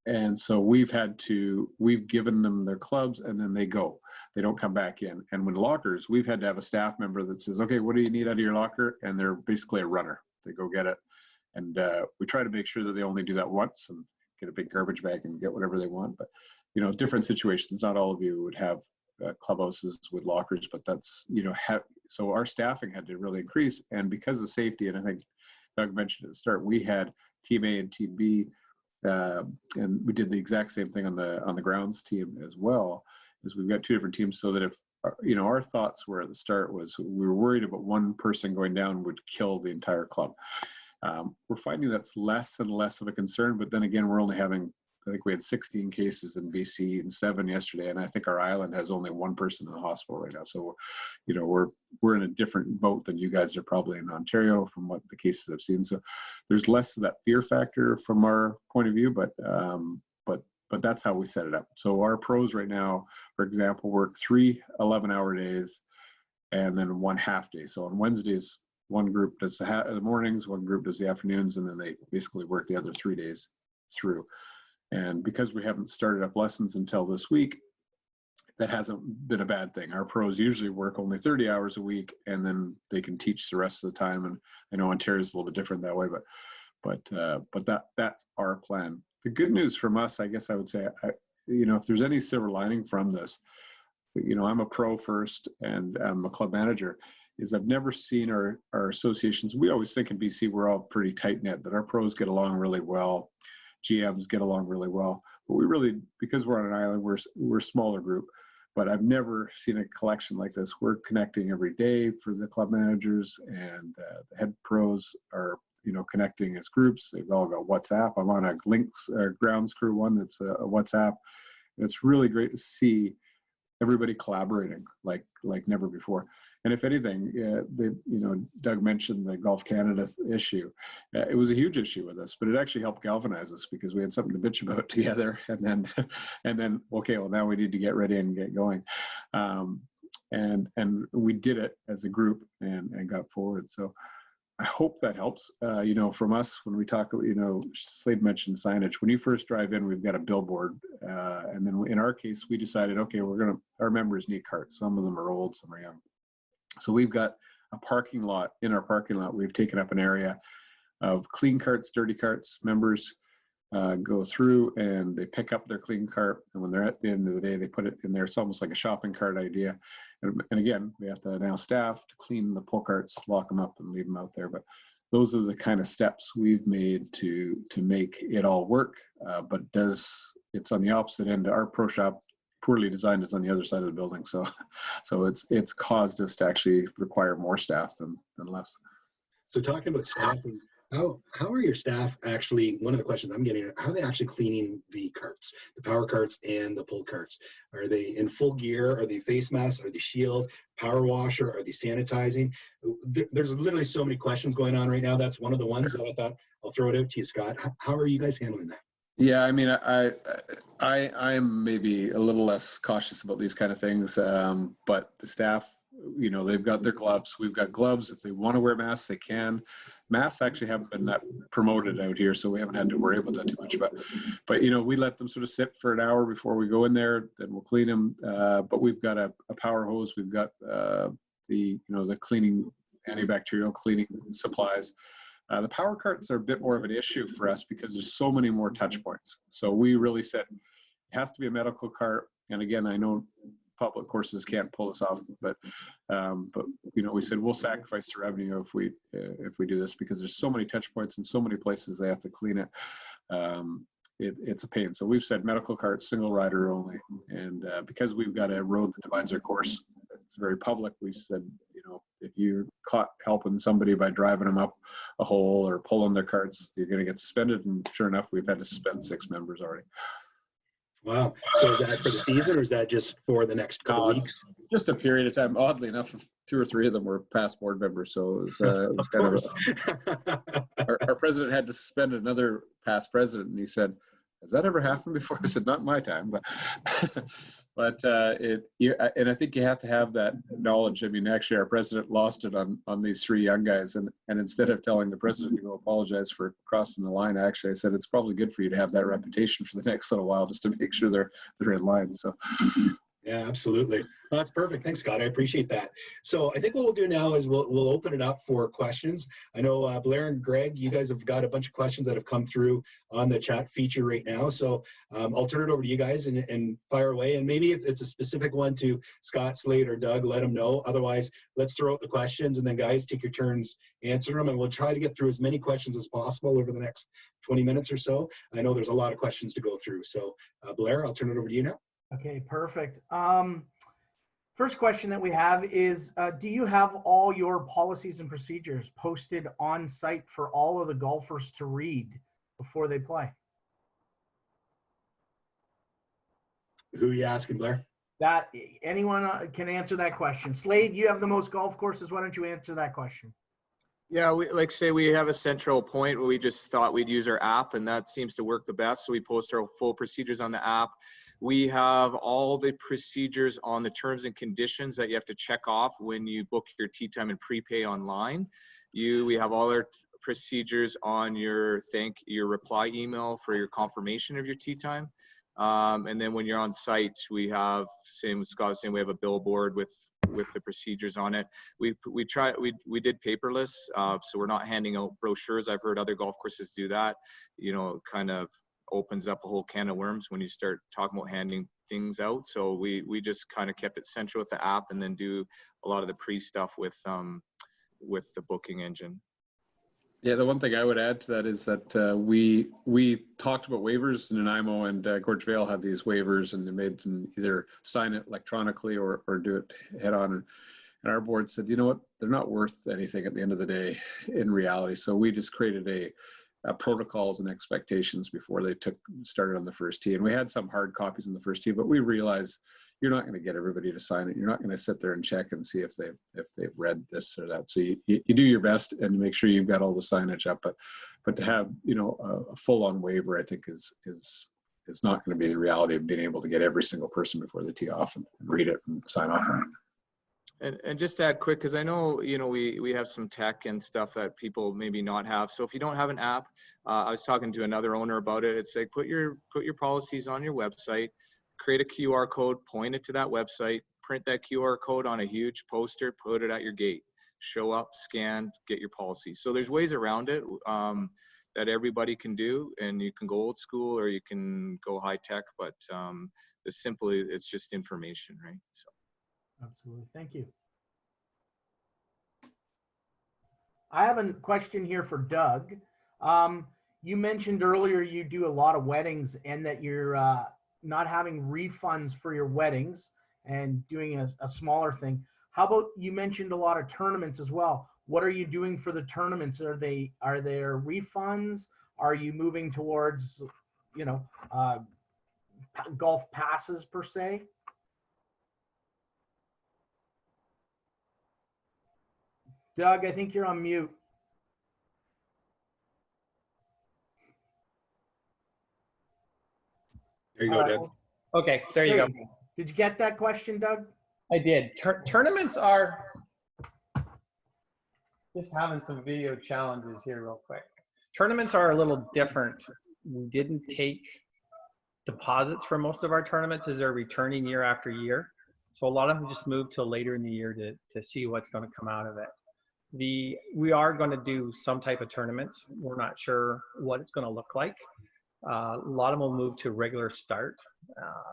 And so we've given them their clubs, and then they go. They don't come back in. And with lockers, we've had to have a staff member that says, okay, what do you need out of your locker? And they're basically a runner. They go get it. And we try to make sure that they only do that once and get a big garbage bag and get whatever they want. But, you know, different situations. Not all of you would have clubhouses with lockers, but that's, you know, so our staffing had to really increase. And because of safety, and I think Doug mentioned at the start, we had Team A and Team B, and we did the exact same thing on the grounds team as well, is we've got 2 different teams, so that if, you know, our thoughts were at the start was we were worried about one person going down would kill the entire club. We're finding that's less and less of a concern, but then again, we're only having, I think we had 16 cases in BC and 7 yesterday, and I think our island has only 1 person in the hospital right now. So, you know, we're in a different boat than you guys are probably in Ontario from what the cases I've seen. So there's less of that fear factor from our point of view, but that's how we set it up. So our pros right now, for example, work 3 11-hour days and then 1 half day. So on Wednesdays, one group does the mornings, one group does the afternoons, and then they basically work the other 3 days through. And because we haven't started up lessons until this week, that hasn't been a bad thing. Our pros usually work only 30 hours a week, and then they can teach the rest of the time. And I know Ontario's a little bit different that way, but that's our plan. The good news from us, I guess I would say, you know, if there's any silver lining from this, you know, I'm a pro first and I'm a club manager. is I've never seen our associations. We always think in BC we're all pretty tight knit, that our pros get along really well, GMs get along really well. But we really, because we're on an island, we're a smaller group. But I've never seen a collection like this. We're connecting every day for the club managers, and the head pros are, you know, connecting as groups. They've all got WhatsApp. I'm on a Links grounds crew one that's a WhatsApp. And it's really great to see everybody collaborating like never before. And if anything, Doug mentioned the Golf Canada issue. It was a huge issue with us, but it actually helped galvanize us because we had something to bitch about together. And then, okay, well, now we need to get ready and get going. And we did it as a group and got forward. So I hope that helps. From us, when we talk, Slade mentioned signage. When you first drive in, we've got a billboard. And then in our case, we decided, okay, our members need carts. Some of them are old, some are young. So we've got a parking lot. In our parking lot, we've taken up an area of clean carts, dirty carts. Members go through and they pick up their clean cart. And when they're at the end of the day, they put it in there. It's almost like a shopping cart idea. And again, we have to now staff to clean the pull carts, lock them up and leave them out there. But those are the kind of steps we've made to make it all work. But it's on the opposite end. Our pro shop, poorly designed, is on the other side of the building. So it's caused us to actually require more staff than less. So talking about staffing, how are your staff actually, one of the questions I'm getting, how are they actually cleaning the carts, the power carts and the pull carts? Are they in full gear? Are they face masks? Are they shield, power washer? Are they sanitizing? There's literally so many questions going on right now. That's one of the ones that I thought I'll throw it out to you, Scott. How are you guys handling that? Yeah, I mean, I am maybe a little less cautious about these kind of things, but the staff, they've got their gloves. We've got gloves. If they want to wear masks, they can. Masks actually haven't been that promoted out here, so we haven't had to worry about that too much. But we let them sort of sit for an hour before we go in there. Then we'll clean them. But we've got a power hose. We've got the cleaning, antibacterial cleaning supplies. The power carts are a bit more of an issue for us because there's so many more touch points. So we really said it has to be a medical cart. And again, I know public courses can't pull this off, but we said we'll sacrifice the revenue if we do this, because there's so many touch points and so many places they have to clean it. It's a pain. So we've said medical carts, single rider only. And because we've got a road that divides our course, it's very public. We said, if you're caught helping somebody by driving them up a hole or pulling their carts, you're going to get suspended. And sure enough, we've had to suspend 6 members already. Wow. So is that for the season, or is that just for the next couple weeks? Just a period of time. Oddly enough, 2 or 3 of them were past board members. So it was kind of our president had to suspend another past president. And he said, has that ever happened before? I said, not in my time, but and I think you have to have that knowledge. I mean, actually, our president lost it on these 3 young guys, and instead of telling the president to go apologize for crossing the line, I said it's probably good for you to have that reputation for the next little while, just to make sure they're in line. So. Yeah, absolutely. Well, that's perfect. Thanks, Scott. I appreciate that. So I think what we'll do now is we'll open it up for questions. I know Blair and Greg, you guys have got a bunch of questions that have come through on the chat feature right now. So I'll turn it over to you guys and fire away. And maybe if it's a specific one to Scott, Slade, or Doug, let them know. Otherwise, let's throw out the questions, and then guys, take your turns answering them. And we'll try to get through as many questions as possible over the next 20 minutes or so. I know there's a lot of questions to go through. So Blair, I'll turn it over to you now. Okay, perfect. First question that we have is, do you have all your policies and procedures posted on site for all of the golfers to read before they play? Who are you asking, Blair? That anyone can answer that question. Slade, you have the most golf courses. Why don't you answer that question? Yeah, we have a central point where we just thought we'd use our app, and that seems to work the best. So we post our full procedures on the app. We have all the procedures on the terms and conditions that you have to check off when you book your tee time and prepay online. We have all our procedures on your reply email for your confirmation of your tee time. And then when you're on site, we have, same as Scott was saying, we have a billboard with the procedures on it. We did paperless, so we're not handing out brochures. I've heard other golf courses do that. Kind of opens up a whole can of worms when you start talking about handing things out. So we just kind of kept it central with the app, and then do a lot of the pre-stuff with the booking engine. Yeah, the one thing I would add to that is that we talked about waivers, and Nanaimo and Gorge Vale had these waivers, and they made them either sign it electronically or do it head on. And our board said, you know what, they're not worth anything at the end of the day in reality. So we just created a protocols and expectations before they started on the first tee. And we had some hard copies in the first tee, but we realized you're not going to get everybody to sign it. You're not going to sit there and check and see if they've read this or that. So you do your best and make sure you've got all the signage up. But to have, you know, a full-on waiver, I think is not going to be the reality of being able to get every single person before they tee off and read it and sign off on it. And just to add quick, because I know, you know, we have some tech and stuff that people maybe not have. So if you don't have an app, I was talking to another owner about it. It's like, put your policies on your website, create a QR code, point it to that website, print that QR code on a huge poster, put it at your gate, show up, scan, get your policy. So there's ways around it that everybody can do, and you can go old school or you can go high tech, but it's just information, right? So. Absolutely. Thank you. I have a question here for Doug. You mentioned earlier you do a lot of weddings and that you're not having refunds for your weddings and doing a smaller thing. How about, you mentioned a lot of tournaments as well. What are you doing for the tournaments? Are there refunds? Are you moving towards, you know, golf passes per se? Doug, I think you're on mute. There you go, Doug. Okay, there you go. Did you get that question, Doug? I did. Tournaments are, just having some video challenges here real quick. Tournaments are a little different. We didn't take deposits for most of our tournaments as they're returning year after year. So a lot of them just moved till later in the year to see what's going to come out of it. We are going to do some type of tournaments. We're not sure what it's going to look like. A lot of them will move to regular start.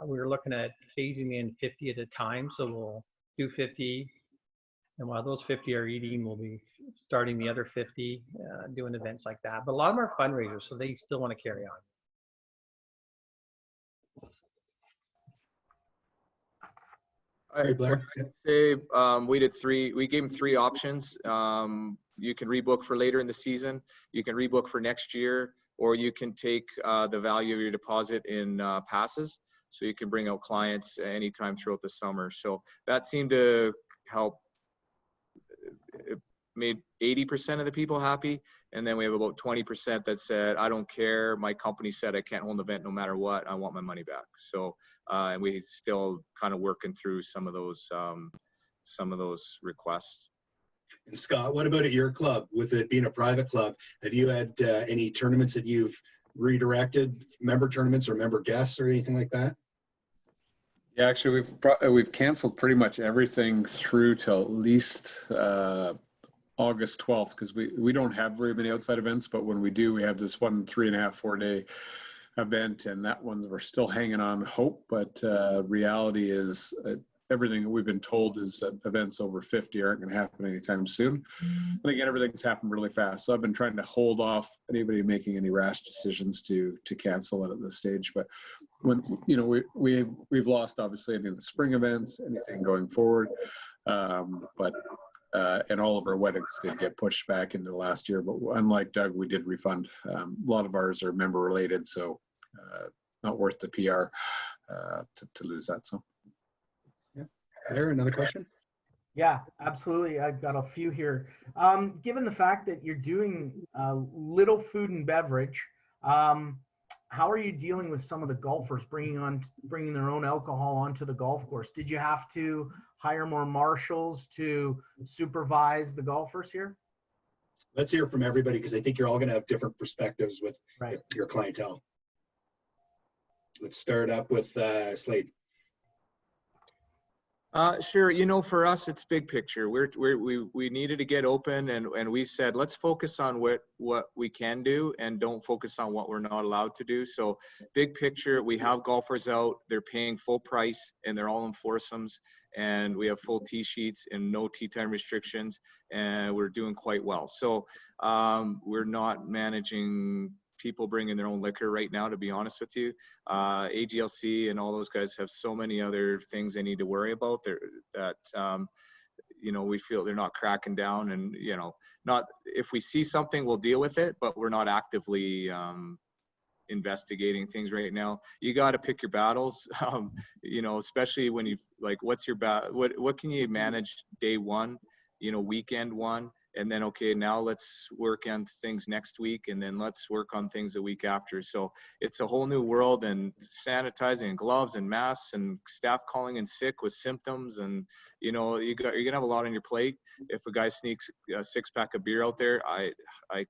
We were looking at phasing in 50 at a time. So we'll do 50. And while those 50 are eating, we'll be starting the other 50, doing events like that. But a lot of them are fundraisers, so they still want to carry on. I'd say we gave them 3 options. You can rebook for later in the season, you can rebook for next year, or you can take the value of your deposit in passes. So you can bring out clients anytime throughout the summer. So that seemed to help. It made 80% of the people happy. And then we have about 20% that said, I don't care. My company said I can't hold an event no matter what. I want my money back. So, and we still kind of working through some of those requests. And Scott, what about at your club? With it being a private club, have you had any tournaments that you've redirected, member tournaments or member guests or anything like that? Yeah, actually, we've canceled pretty much everything through till at least August 12th, because we don't have very many outside events, but when we do, we have this one 3.5-4 day event, and that one we're still hanging on hope, but reality is everything that we've been told is that events over 50 aren't going to happen anytime soon. And again, everything's happened really fast. So I've been trying to hold off anybody making any rash decisions to cancel it at this stage. But when, you know, we've lost obviously any of the spring events, anything going forward. But and all of our weddings did get pushed back into last year. But unlike Doug, we did refund. A lot of ours are member related, so not worth the PR to lose that. So. There, another question? Yeah, absolutely. I've got a few here. Given the fact that you're doing little food and beverage, how are you dealing with some of the golfers bringing their own alcohol onto the golf course? Did you have to hire more marshals to supervise the golfers here? Let's hear from everybody, because I think you're all going to have different perspectives with Right. your clientele. Let's start up with Slade. Sure. You know, for us, it's big picture. We needed to get open, and we said, let's focus on what we can do and don't focus on what we're not allowed to do. So big picture, we have golfers out, they're paying full price and they're all in foursomes, and we have full tee sheets and no tee time restrictions, and we're doing quite well. So we're not managing people bringing their own liquor right now, to be honest with you. AGLC and all those guys have so many other things they need to worry about that you know, we feel they're not cracking down, and, you know, not, if we see something, we'll deal with it, but we're not actively investigating things right now. You got to pick your battles, you know, especially when you, like, what's your what can you manage day one, you know, weekend one, and then, okay, now let's work on things next week, and then let's work on things the week after. So it's a whole new world, and sanitizing and gloves and masks and staff calling in sick with symptoms. And, you know, you're going to have a lot on your plate. If a guy sneaks a 6-pack of beer out there, I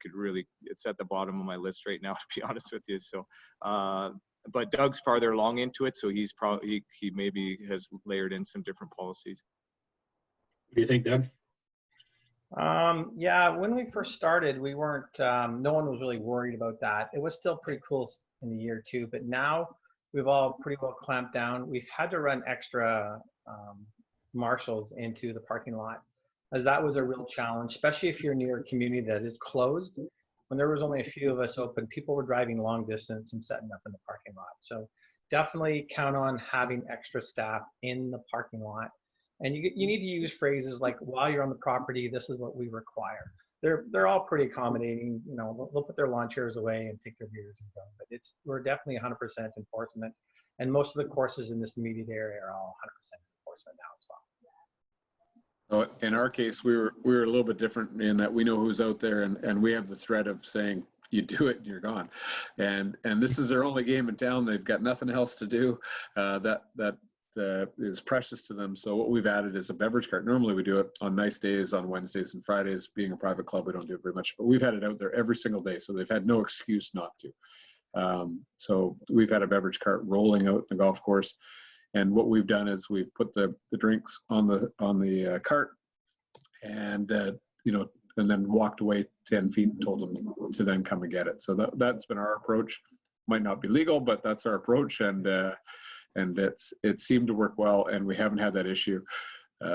could really, it's at the bottom of my list right now, to be honest with you. So, but Doug's farther along into it, so he's probably, he maybe has layered in some different policies. What do you think, Doug? Yeah, when we first started, we weren't, no one was really worried about that. It was still pretty cool in the year too, but now we've all pretty well clamped down. We've had to run extra marshals into the parking lot, as that was a real challenge, especially if you're near a community that is closed. When there was only a few of us open, people were driving long distance and setting up in the parking lot. So definitely count on having extra staff in the parking lot. And you need to use phrases like, while you're on the property, this is what we require. They're all pretty accommodating. You know, they'll put their lawn chairs away and take their beers and go. But we're definitely 100% enforcement. And most of the courses in this immediate area are all 100% enforcement now as well. Oh, in our case, we were a little bit different in that we know who's out there, and we have the threat of saying, you do it and you're gone. And this is their only game in town. They've got nothing else to do. That is precious to them. So what we've added is a beverage cart. Normally we do it on nice days, on Wednesdays and Fridays. Being a private club, we don't do it very much, but we've had it out there every single day, so they've had no excuse not to. So we've had a beverage cart rolling out the golf course, and what we've done is we've put the drinks on the cart, and you know, and then walked away 10 feet and told them to then come and get it. So that's been our approach. Might not be legal, but that's our approach, and it seemed to work well, and we haven't had that issue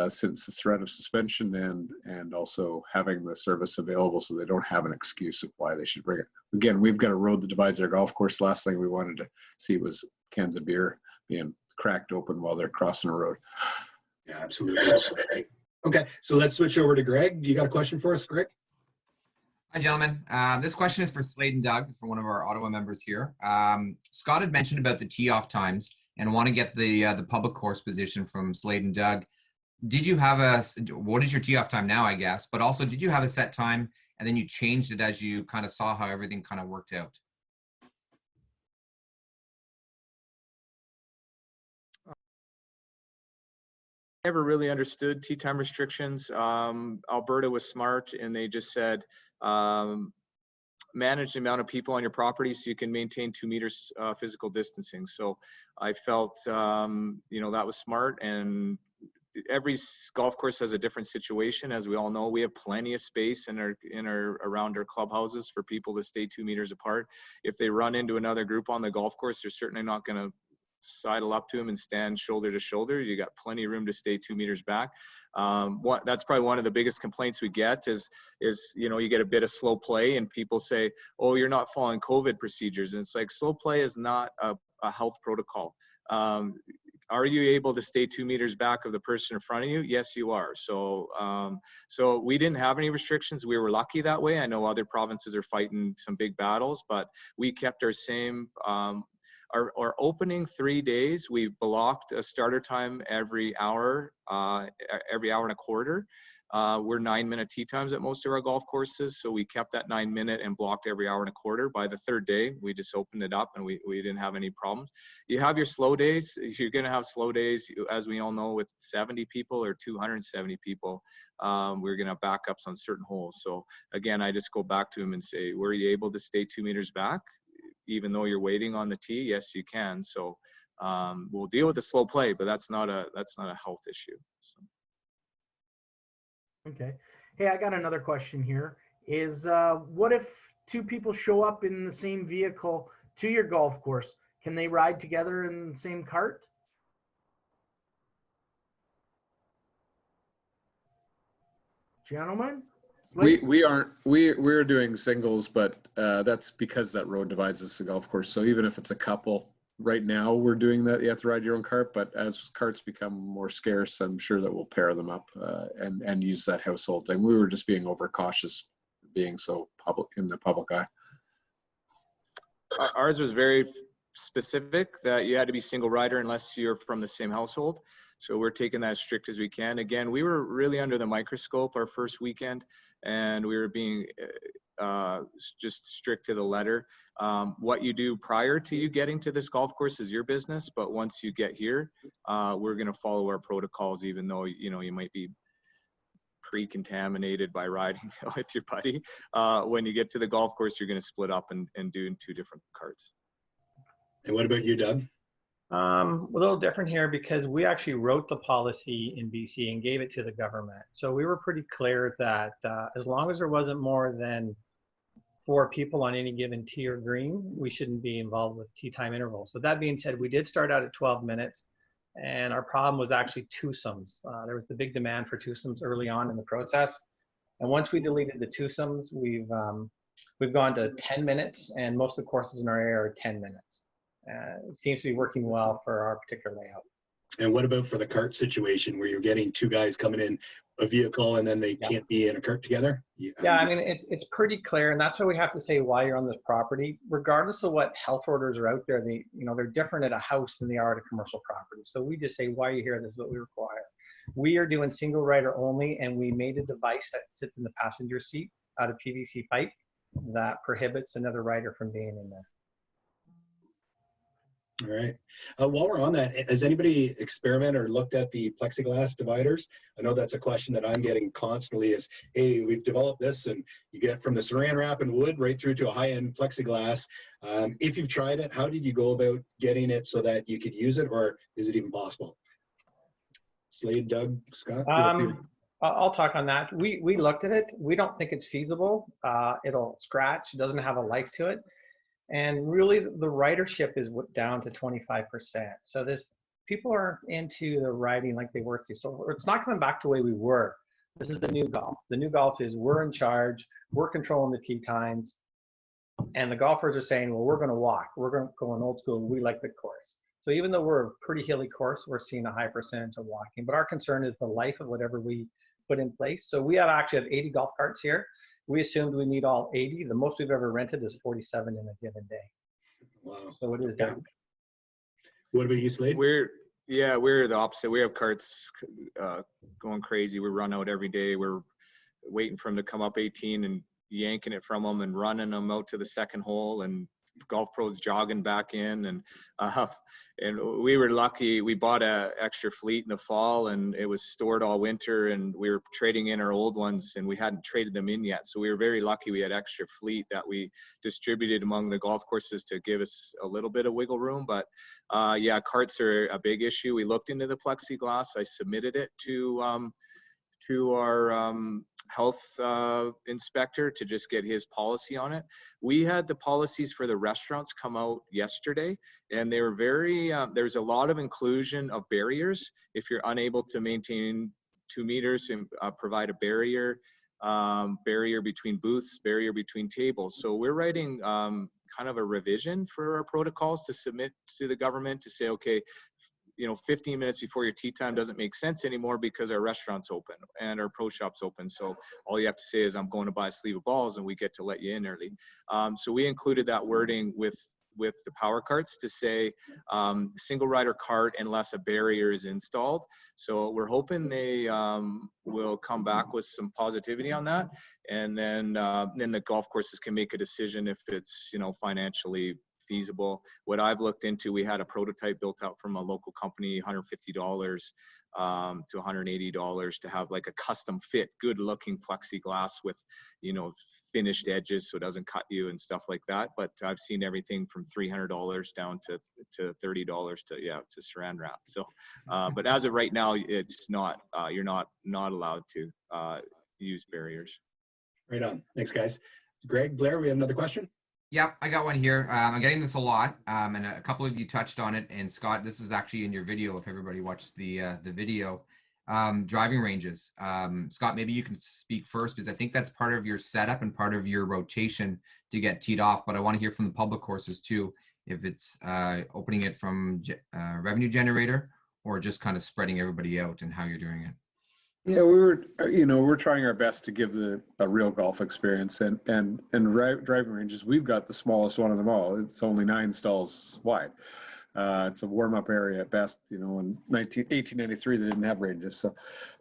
since the threat of suspension and also having the service available, so they don't have an excuse of why they should bring it. Again, we've got a road that divides our golf course. Last thing we wanted to see was cans of beer being cracked open while they're crossing a road. Yeah, absolutely. Okay, so let's switch over to Greg. You got a question for us, Greg? Hi, gentlemen. This question is for Slade and Doug, for one of our Ottawa members here. Scott had mentioned about the tee-off times and want to get the public course position from Slade and Doug. Did you have what is your tee-off time now, I guess, but also did you have a set time and then you changed it as you kind of saw how everything kind of worked out? Never really understood tee time restrictions. Alberta was smart, and they just said, manage the amount of people on your property so you can maintain 2 meters physical distancing. So I felt, you know, that was smart. And every golf course has a different situation. As we all know, we have plenty of space around our clubhouses for people to stay 2 meters apart. If they run into another group on the golf course, they're certainly not going to sidle up to them and stand shoulder to shoulder. You got plenty of room to stay 2 meters back. That's probably one of the biggest complaints we get is, you know, you get a bit of slow play and people say, oh, you're not following COVID procedures. And it's like, slow play is not a health protocol. Are you able to stay 2 meters back of the person in front of you? Yes, you are. So, so we didn't have any restrictions. We were lucky that way. I know other provinces are fighting some big battles, but we kept our same, our opening 3 days, we blocked a starter time every hour and a quarter. We're 9-minute tee times at most of our golf courses, so we kept that 9-minute and blocked every hour and a quarter. By the third day, we just opened it up and we didn't have any problems. You have your slow days. You're going to have slow days, as we all know, with 70 people or 270 people. We're going to have backups on certain holes. So again, I just go back to him and say, were you able to stay 2 meters back? Even though you're waiting on the tee? Yes, you can. So we'll deal with the slow play, but that's not a health issue. So. Okay. Hey, I got another question here. Is what if two people show up in the same vehicle to your golf course? Can they ride together in the same cart? Gentlemen? Slade? We're doing singles, but that's because that road divides us the golf course. So even if it's a couple, right now we're doing that. You have to ride your own cart, but as carts become more scarce, I'm sure that we'll pair them up and use that household thing. We were just being overcautious, being so public in the public eye. Ours was very specific that you had to be single rider unless you're from the same household. So we're taking that as strict as we can. Again, we were really under the microscope our first weekend, and we were being just strict to the letter. What you do prior to you getting to this golf course is your business, but once you get here, we're going to follow our protocols, even though you might be pre-contaminated by riding with your buddy. When you get to the golf course, you're going to split up and do in two different carts. And what about you, Doug? A little different here because we actually wrote the policy in BC and gave it to the government. So we were pretty clear that as long as there wasn't more than 4 people on any given tee or green, we shouldn't be involved with tee time intervals. But that being said, we did start out at 12 minutes, and our problem was actually twosomes. There was the big demand for twosomes early on in the process. And once we deleted the twosomes, we've gone to 10 minutes, and most of the courses in our area are 10 minutes. It seems to be working well for our particular layout. And what about for the cart situation where you're getting 2 guys coming in a vehicle and then they can't be in a cart together? Yeah, I mean, it's pretty clear, and that's why we have to say why you're on this property. Regardless of what health orders are out there, they're different at a house than they are at a commercial property. So we just say, why are you here? This is what we require. We are doing single rider only, and we made a device that sits in the passenger seat out of PVC pipe that prohibits another rider from being in there. All right. While we're on that, has anybody experimented or looked at the plexiglass dividers? I know that's a question that I'm getting constantly is, hey, we've developed this and you get from the saran wrap and wood right through to a high-end plexiglass. If you've tried it, how did you go about getting it so that you could use it, or is it even possible? Slade, Doug, Scott? I'll talk on that. We looked at it. We don't think it's feasible. It'll scratch. It doesn't have a life to it. And really, the ridership is down to 25%. So people aren't into the riding like they were to. So it's not coming back to the way we were. This is the new golf. The new golf is we're in charge. We're controlling the tee times. And the golfers are saying, well, we're going to walk. We're going to go in old school. We like the course. So even though we're a pretty hilly course, we're seeing a high percentage of walking. But our concern is the life of whatever we put in place. So we actually have 80 golf carts here. We assumed we need all 80. The most we've ever rented is 47 in a given day. Wow. So it is down. What about you, Slade? We're the opposite. We have carts going crazy. We run out every day. We're waiting for them to come up 18 and yanking it from them and running them out to the second hole, and golf pros jogging back in. And we were lucky. We bought an extra fleet in the fall, and it was stored all winter, and we were trading in our old ones, and we hadn't traded them in yet. So we were very lucky we had extra fleet that we distributed among the golf courses to give us a little bit of wiggle room. But yeah, carts are a big issue. We looked into the plexiglass. I submitted it to our health inspector to just get his policy on it. We had the policies for the restaurants come out yesterday, and they were very, there's a lot of inclusion of barriers. If you're unable to maintain 2 meters and provide a barrier between booths, barrier between tables. So we're writing kind of a revision for our protocols to submit to the government to say, okay, 15 minutes before your tee time doesn't make sense anymore because our restaurant's open and our pro shop's open. So all you have to say is, I'm going to buy a sleeve of balls, and we get to let you in early. So we included that wording with the power carts to say single rider cart unless a barrier is installed. So we're hoping they will come back with some positivity on that. And then the golf courses can make a decision if it's, financially feasible. What I've looked into, we had a prototype built out from a local company, $150. to $180 to have like a custom fit, good looking plexiglass with, you know, finished edges so it doesn't cut you and stuff like that. But I've seen everything from $300 down to $30 to saran wrap. So, but as of right now, it's not, you're not allowed to use barriers. Right on. Thanks, guys. Greg, Blair, we have another question. Yeah, I got one here. I'm getting this a lot, and a couple of you touched on it. And Scott, this is actually in your video. If everybody watched the video, driving ranges. Scott, maybe you can speak first, because I think that's part of your setup and part of your rotation to get teed off. But I want to hear from the public courses too, if it's opening it from revenue generator or just kind of spreading everybody out and how you're doing it. Yeah, we're trying our best to give a real golf experience, and driving ranges. We've got the smallest one of them all. It's only 9 stalls wide. It's a warm-up area at best. You know, in 1893 they didn't have ranges. So,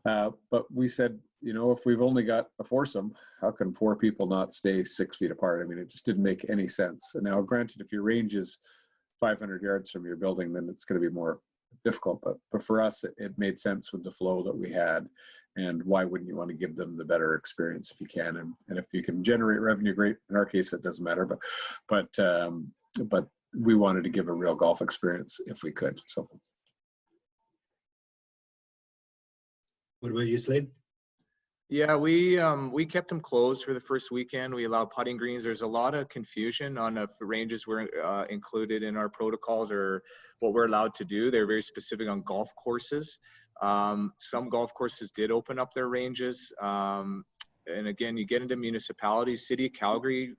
but we said, you know, if we've only got a foursome, how can 4 people not stay 6 feet apart? I mean, it just didn't make any sense. And now, granted, if your range is 500 yards from your building, then it's going to be more difficult, but for us it made sense with the flow that we had, and why wouldn't you want to give them the better experience if you can, and if you can generate revenue, great. In our case it doesn't matter, but we wanted to give a real golf experience if we could. So What about you, Slade? Yeah, we kept them closed for the first weekend. We allowed putting greens. There's a lot of confusion on if the ranges were included in our protocols or what we're allowed to do. They're very specific on golf courses. Some golf courses did open up their ranges. And again, you get into municipalities. City of Calgary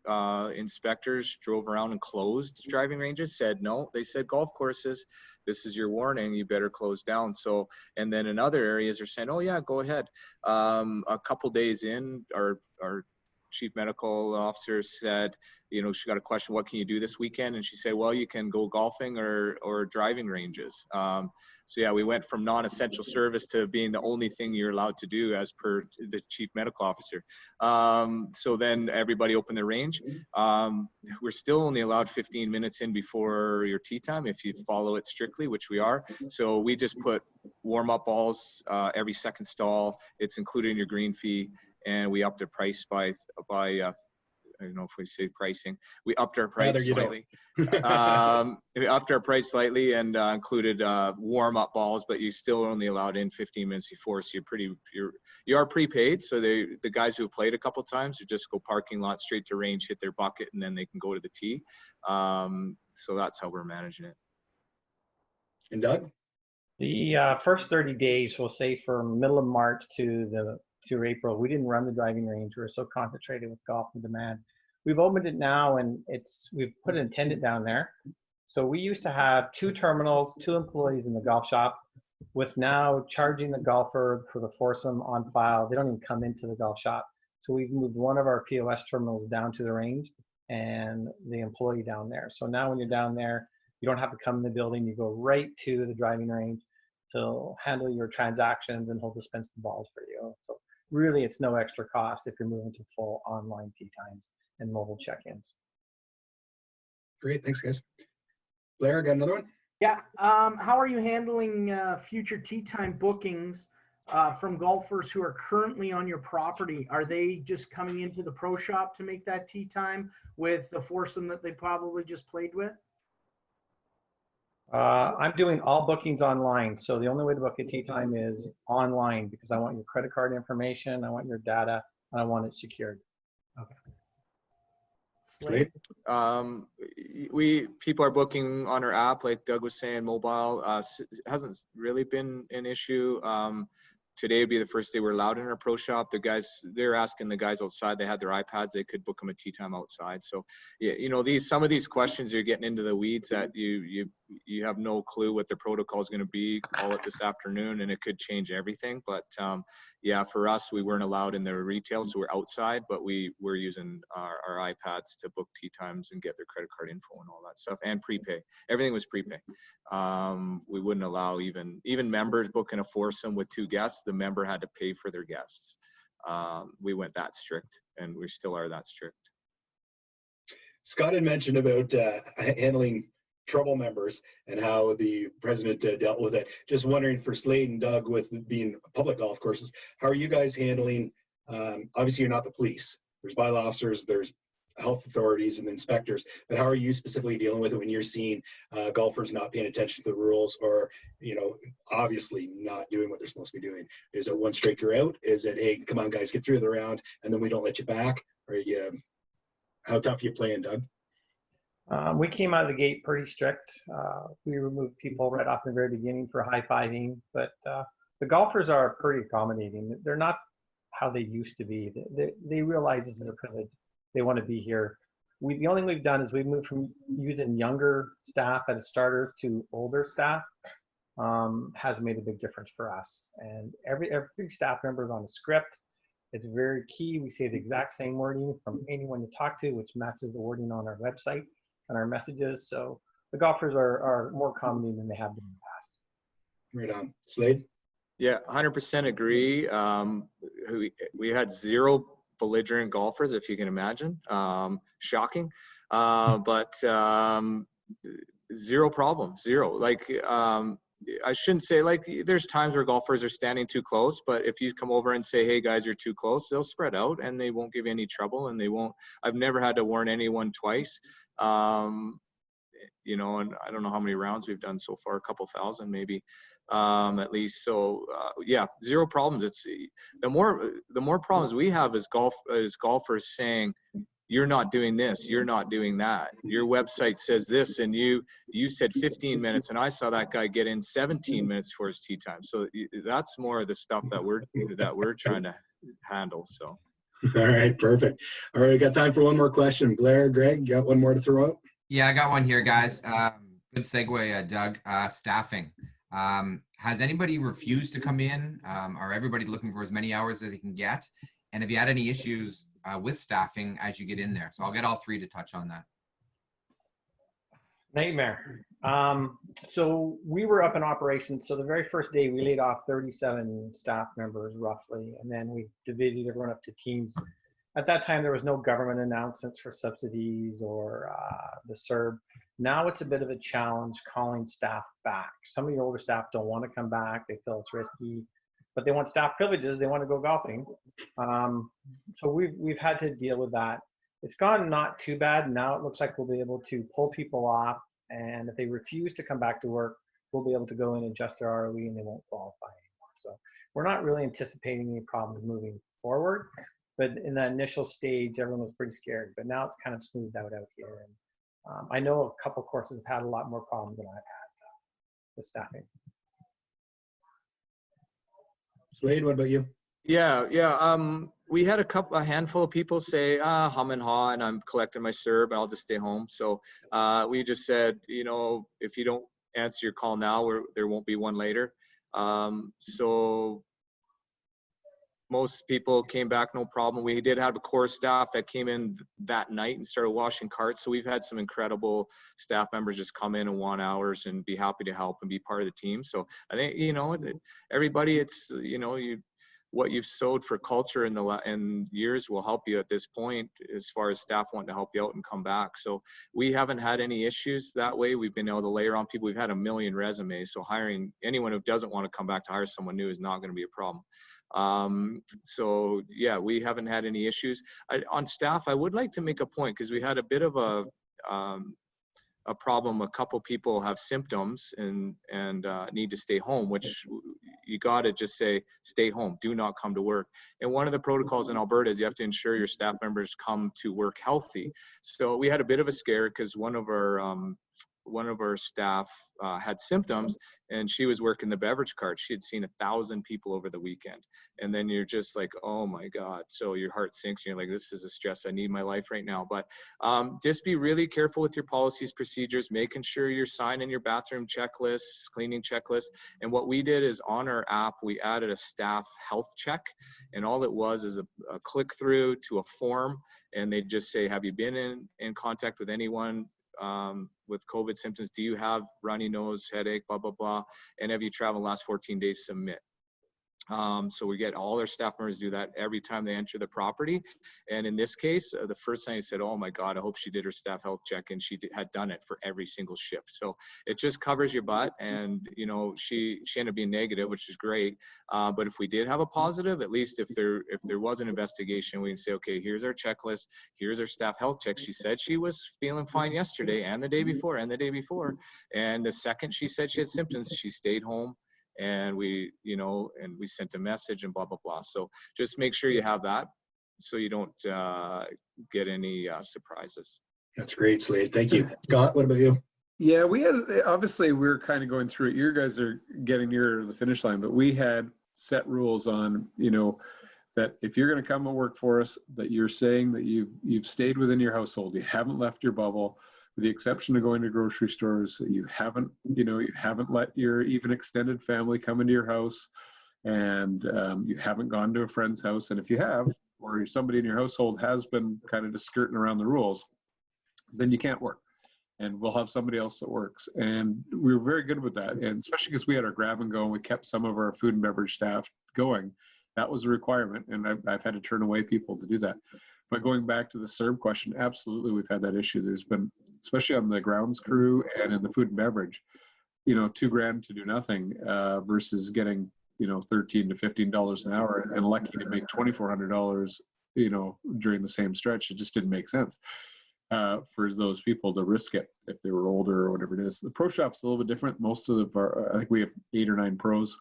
inspectors drove around and closed driving ranges, said no. They said golf courses, this is your warning, you better close down. So, and then in other areas they're saying, oh yeah, go ahead. A couple days in, our chief medical officer said, you know, she got a question, what can you do this weekend? And she said, well, you can go golfing or driving ranges. So yeah, we went from non-essential service to being the only thing you're allowed to do as per the chief medical officer. So then everybody opened their range. We're still only allowed 15 minutes in before your tee time if you follow it strictly, which we are. So we just put warm-up balls every second stall. It's included in your green fee, and we upped the price by I don't know if we say pricing. We upped our price slightly. We upped our price slightly and included warm-up balls, but you still only allowed in 15 minutes before. So you are prepaid. So the guys who have played a couple times who just go parking lot straight to range, hit their bucket, and then they can go to the tee. So that's how we're managing it. And Doug? The first 30 days, we'll say from middle of March to April, we didn't run the driving range. We were so concentrated with golf and demand. We've opened it now, and we've put an attendant down there. So we used to have 2 terminals, 2 employees in the golf shop, with now charging the golfer for the foursome on file. They don't even come into the golf shop. So we've moved one of our POS terminals down to the range and the employee down there. So now when you're down there, you don't have to come in the building. You go right to the driving range. He'll handle your transactions and he'll dispense the balls for you. So really, it's no extra cost if you're moving to full online tee times and mobile check-ins. Great, thanks, guys. Blair, got another one? Yeah. How are you handling future tee time bookings from golfers who are currently on your property? Are they just coming into the pro shop to make that tee time with the foursome that they probably just played with? I'm doing all bookings online. So the only way to book a tee time is online, because I want your credit card information, I want your data, and I want it secured. Okay. Slade? People are booking on our app, like Doug was saying, mobile. Hasn't really been an issue. Today would be the first day we're allowed in our pro shop. The guys, they're asking the guys outside, they had their iPads, they could book them a tee time outside. So, yeah, you know, some of these questions, you're getting into the weeds that you have no clue what the protocol is going to be. Call it this afternoon and it could change everything. But yeah, for us, we weren't allowed in the retail, so we're outside, but we're using our iPads to book tee times and get their credit card info and all that stuff, and prepay. Everything was prepay. We wouldn't allow even members booking a foursome with 2 guests. The member had to pay for their guests. We went that strict, and we still are that strict. Scott had mentioned about handling trouble members and how the president dealt with it. Just wondering for Slade and Doug, with being public golf courses, how are you guys handling, obviously you're not the police, there's bylaw officers, there's health authorities and inspectors, but how are you specifically dealing with it when you're seeing golfers not paying attention to the rules, or, you know, obviously not doing what they're supposed to be doing? Is it one strike you're out? Is it, hey, come on guys, get through the round and then we don't let you back? Or how tough are you playing, Doug? We came out of the gate pretty strict. We removed people right off the very beginning for high-fiving, but the golfers are pretty accommodating. They're not how they used to be. They realize this is a privilege. They want to be here. The only thing we've done is we've moved from using younger staff as starters to older staff. Has made a big difference for us. And every staff member is on a script. It's very key. We say the exact same wording from anyone you talk to, which matches the wording on our website and our messages. So the golfers are more accommodating than they have been in the past. Right on. Slade? Yeah, 100% agree. We had 0 belligerent golfers, if you can imagine. Shocking. But 0 problem, 0. Like, I shouldn't say, like, there's times where golfers are standing too close, but if you come over and say, hey guys, you're too close, they'll spread out and they won't give you any trouble, and they won't. I've never had to warn anyone twice. You know, and I don't know how many rounds we've done so far, a couple thousand maybe, at least. So yeah, 0 problems. It's the more problems we have as golfers saying, you're not doing this, you're not doing that, your website says this, and you said 15 minutes and I saw that guy get in 17 minutes for his tee time. So that's more of the stuff that we're trying to handle. So all right, perfect. All right, we got time for one more question. Blair, Greg, got one more to throw out? Yeah, I got one here, guys. Good segue, Doug. Staffing. Has anybody refused to come in? Are everybody looking for as many hours as they can get? And have you had any issues with staffing as you get in there? So I'll get all 3 to touch on that. Nightmare. So we were up in operation. So the very first day we laid off 37 staff members roughly, and then we divided everyone up to teams. At that time, there was no government announcements for subsidies or the CERB. Now it's a bit of a challenge calling staff back. Some of the older staff don't want to come back. They feel it's risky, but they want staff privileges. They want to go golfing. So we've had to deal with that. It's gone not too bad. Now it looks like we'll be able to pull people off, and if they refuse to come back to work, we'll be able to go in and adjust their ROE and they won't qualify anymore. So we're not really anticipating any problems moving forward. But in that initial stage, everyone was pretty scared. But now it's kind of smoothed out here. And I know a couple courses have had a lot more problems than I've had with staffing. Slade, what about you? Yeah. We had a handful of people say, hum and haw, and I'm collecting my CERB, and I'll just stay home. So we just said, you know, if you don't answer your call now, there won't be one later. So most people came back, no problem. We did have a core staff that came in that night and started washing carts. So we've had some incredible staff members just come in and want hours and be happy to help and be part of the team. So I think, you know, everybody, it's, you know, what you've sowed for culture in years will help you at this point as far as staff wanting to help you out and come back. So we haven't had any issues that way. We've been able to layer on people. We've had 1 million resumes. So hiring anyone who doesn't want to come back to hire someone new is not going to be a problem. So yeah, we haven't had any issues. On staff, I would like to make a point, because we had a bit of a problem. A couple people have symptoms and need to stay home, which you got to just say, stay home, do not come to work. And one of the protocols in Alberta is you have to ensure your staff members come to work healthy. So we had a bit of a scare because one of our staff had symptoms, and she was working the beverage cart. She had seen 1,000 people over the weekend. And then you're just like, oh my God. So your heart sinks and you're like, this is a stress. I need my life right now. But just be really careful with your policies, procedures, making sure you're signing your bathroom checklists, cleaning checklists. And what we did is on our app, we added a staff health check. And all it was is a click through to a form. And they just say, have you been in contact with anyone with COVID symptoms? Do you have runny nose, headache, blah, blah, blah? And have you traveled the last 14 days? Submit. So we get all our staff members do that every time they enter the property. And in this case, the first time he said, oh my God, I hope she did her staff health check, and she had done it for every single shift. So it just covers your butt. And, you know, she ended up being negative, which is great. But if we did have a positive, at least if there was an investigation, we can say, okay, here's our checklist, here's our staff health check. She said she was feeling fine yesterday and the day before and the day before. And the second she said she had symptoms, she stayed home. And we sent a message and blah, blah, blah. So just make sure you have that so you don't get any surprises. That's great, Slade. Thank you. Scott, what about you? Yeah, we had, obviously we're kind of going through it. You guys are getting near the finish line, but we had set rules on, you know, that if you're going to come and work for us, that you're saying that you've stayed within your household, you haven't left your bubble, with the exception of going to grocery stores. You haven't let your even extended family come into your house, and you haven't gone to a friend's house. And if you have, or somebody in your household has been kind of just skirting around the rules, then you can't work. And we'll have somebody else that works. And we were very good with that. And especially because we had our grab and go, and we kept some of our food and beverage staff going. That was a requirement. And I've had to turn away people to do that. But going back to the CERB question, absolutely, we've had that issue. There's been, especially on the grounds crew and in the food and beverage, you know, $2,000 to do nothing versus getting, you know, $13 to $15 an hour and lucky to make $2,400, you know, during the same stretch. It just didn't make sense for those people to risk it if they were older or whatever it is. The pro shop's a little bit different. Most of our, I think we have 8 or 9 pros.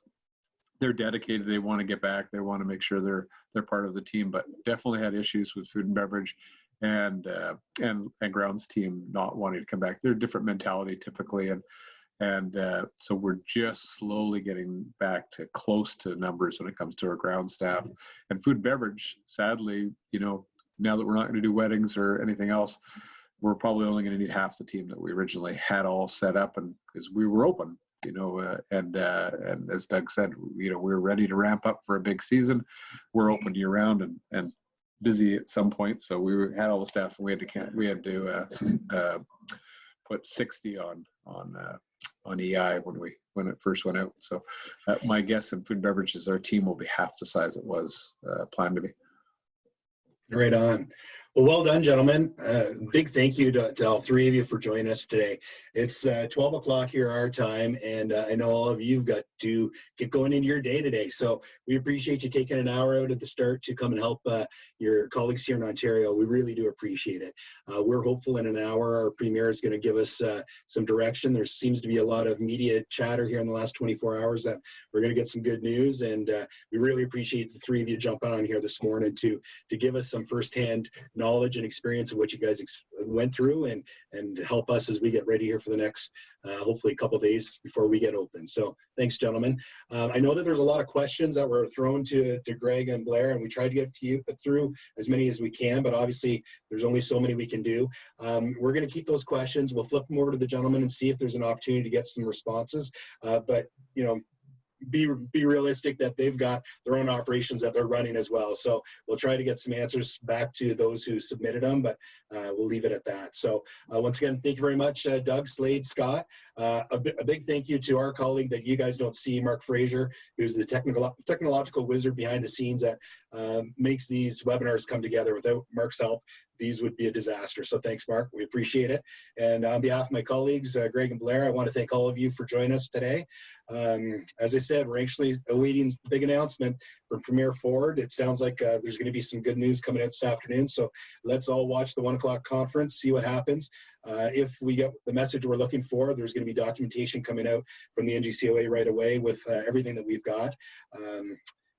They're dedicated. They want to get back. They want to make sure they're part of the team, but definitely had issues with food and beverage and grounds team not wanting to come back. They're a different mentality typically. And so we're just slowly getting back to close to numbers when it comes to our ground staff. And food and beverage, sadly, you know, now that we're not going to do weddings or anything else, we're probably only going to need half the team that we originally had all set up, and because we were open, you know, and as Doug said, you know, we're ready to ramp up for a big season. We're open year round and busy at some point, so we had all the staff, and we had to put 60 on EI when it first went out. So my guess in food and beverage is our team will be half the size it was planned to be. Right on. Well done, gentlemen. Big thank you to all 3 of you for joining us today. It's 12 o'clock here our time, and I know all of you have got to get going into your day today. So we appreciate you taking an hour out at the start to come and help your colleagues here in Ontario. We really do appreciate it. We're hopeful in an hour our premier is going to give us some direction. There seems to be a lot of media chatter here in the last 24 hours that we're going to get some good news, and we really appreciate the 3 of you jumping on here this morning to give us some firsthand knowledge and experience of what you guys went through and help us as we get ready here for the next hopefully a couple of days before we get open. So thanks, gentlemen. I know that there's a lot of questions that were thrown to Greg and Blair, and we tried to get through as many as we can, but obviously there's only so many we can do. We're going to keep those questions. We'll flip them over to the gentlemen and see if there's an opportunity to get some responses. But you know, be realistic that they've got their own operations that they're running as well. So we'll try to get some answers back to those who submitted them, but we'll leave it at that. So once again, thank you very much, Doug, Slade, Scott. A big thank you to our colleague that you guys don't see, Mark Fraser, who's the technological wizard behind the scenes that makes these webinars come together. Without Mark's help, these would be a disaster. So thanks, Mark. We appreciate it. And on behalf of my colleagues, Greg and Blair, I want to thank all of you for joining us today. As I said, we're anxiously awaiting the big announcement from Premier Ford. It sounds like there's going to be some good news coming out this afternoon. So let's all watch the 1 o'clock conference, see what happens. If we get the message we're looking for, there's going to be documentation coming out from the NGCOA right away with everything that we've got.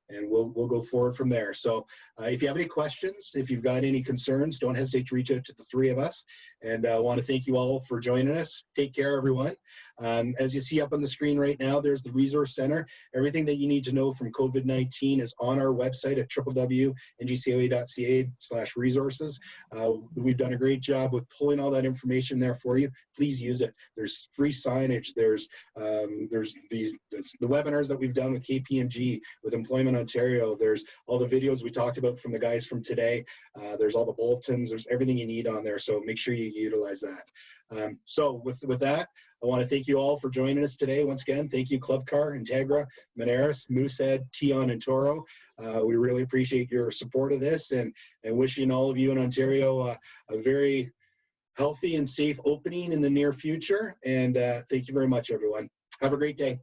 And we'll go forward from there. So if you have any questions, if you've got any concerns, don't hesitate to reach out to the 3 of us. And I want to thank you all for joining us. Take care, everyone. As you see up on the screen right now, there's the Resource Center. Everything that you need to know from COVID-19 is on our website at www.ngcoa.ca/resources. We've done a great job with pulling all that information there for you. Please use it. There's free signage. There's the webinars that we've done with KPMG, with Employment Ontario. There's all the videos we talked about from the guys from today. There's all the bulletins. There's everything you need on there. So make sure you utilize that. So with that, I want to thank you all for joining us today. Once again, thank you, Club Car, Integra, Moneris, Moosehead, Tion, and Toro. We really appreciate your support of this, and wishing all of you in Ontario a very healthy and safe opening in the near future. And thank you very much, everyone. Have a great day.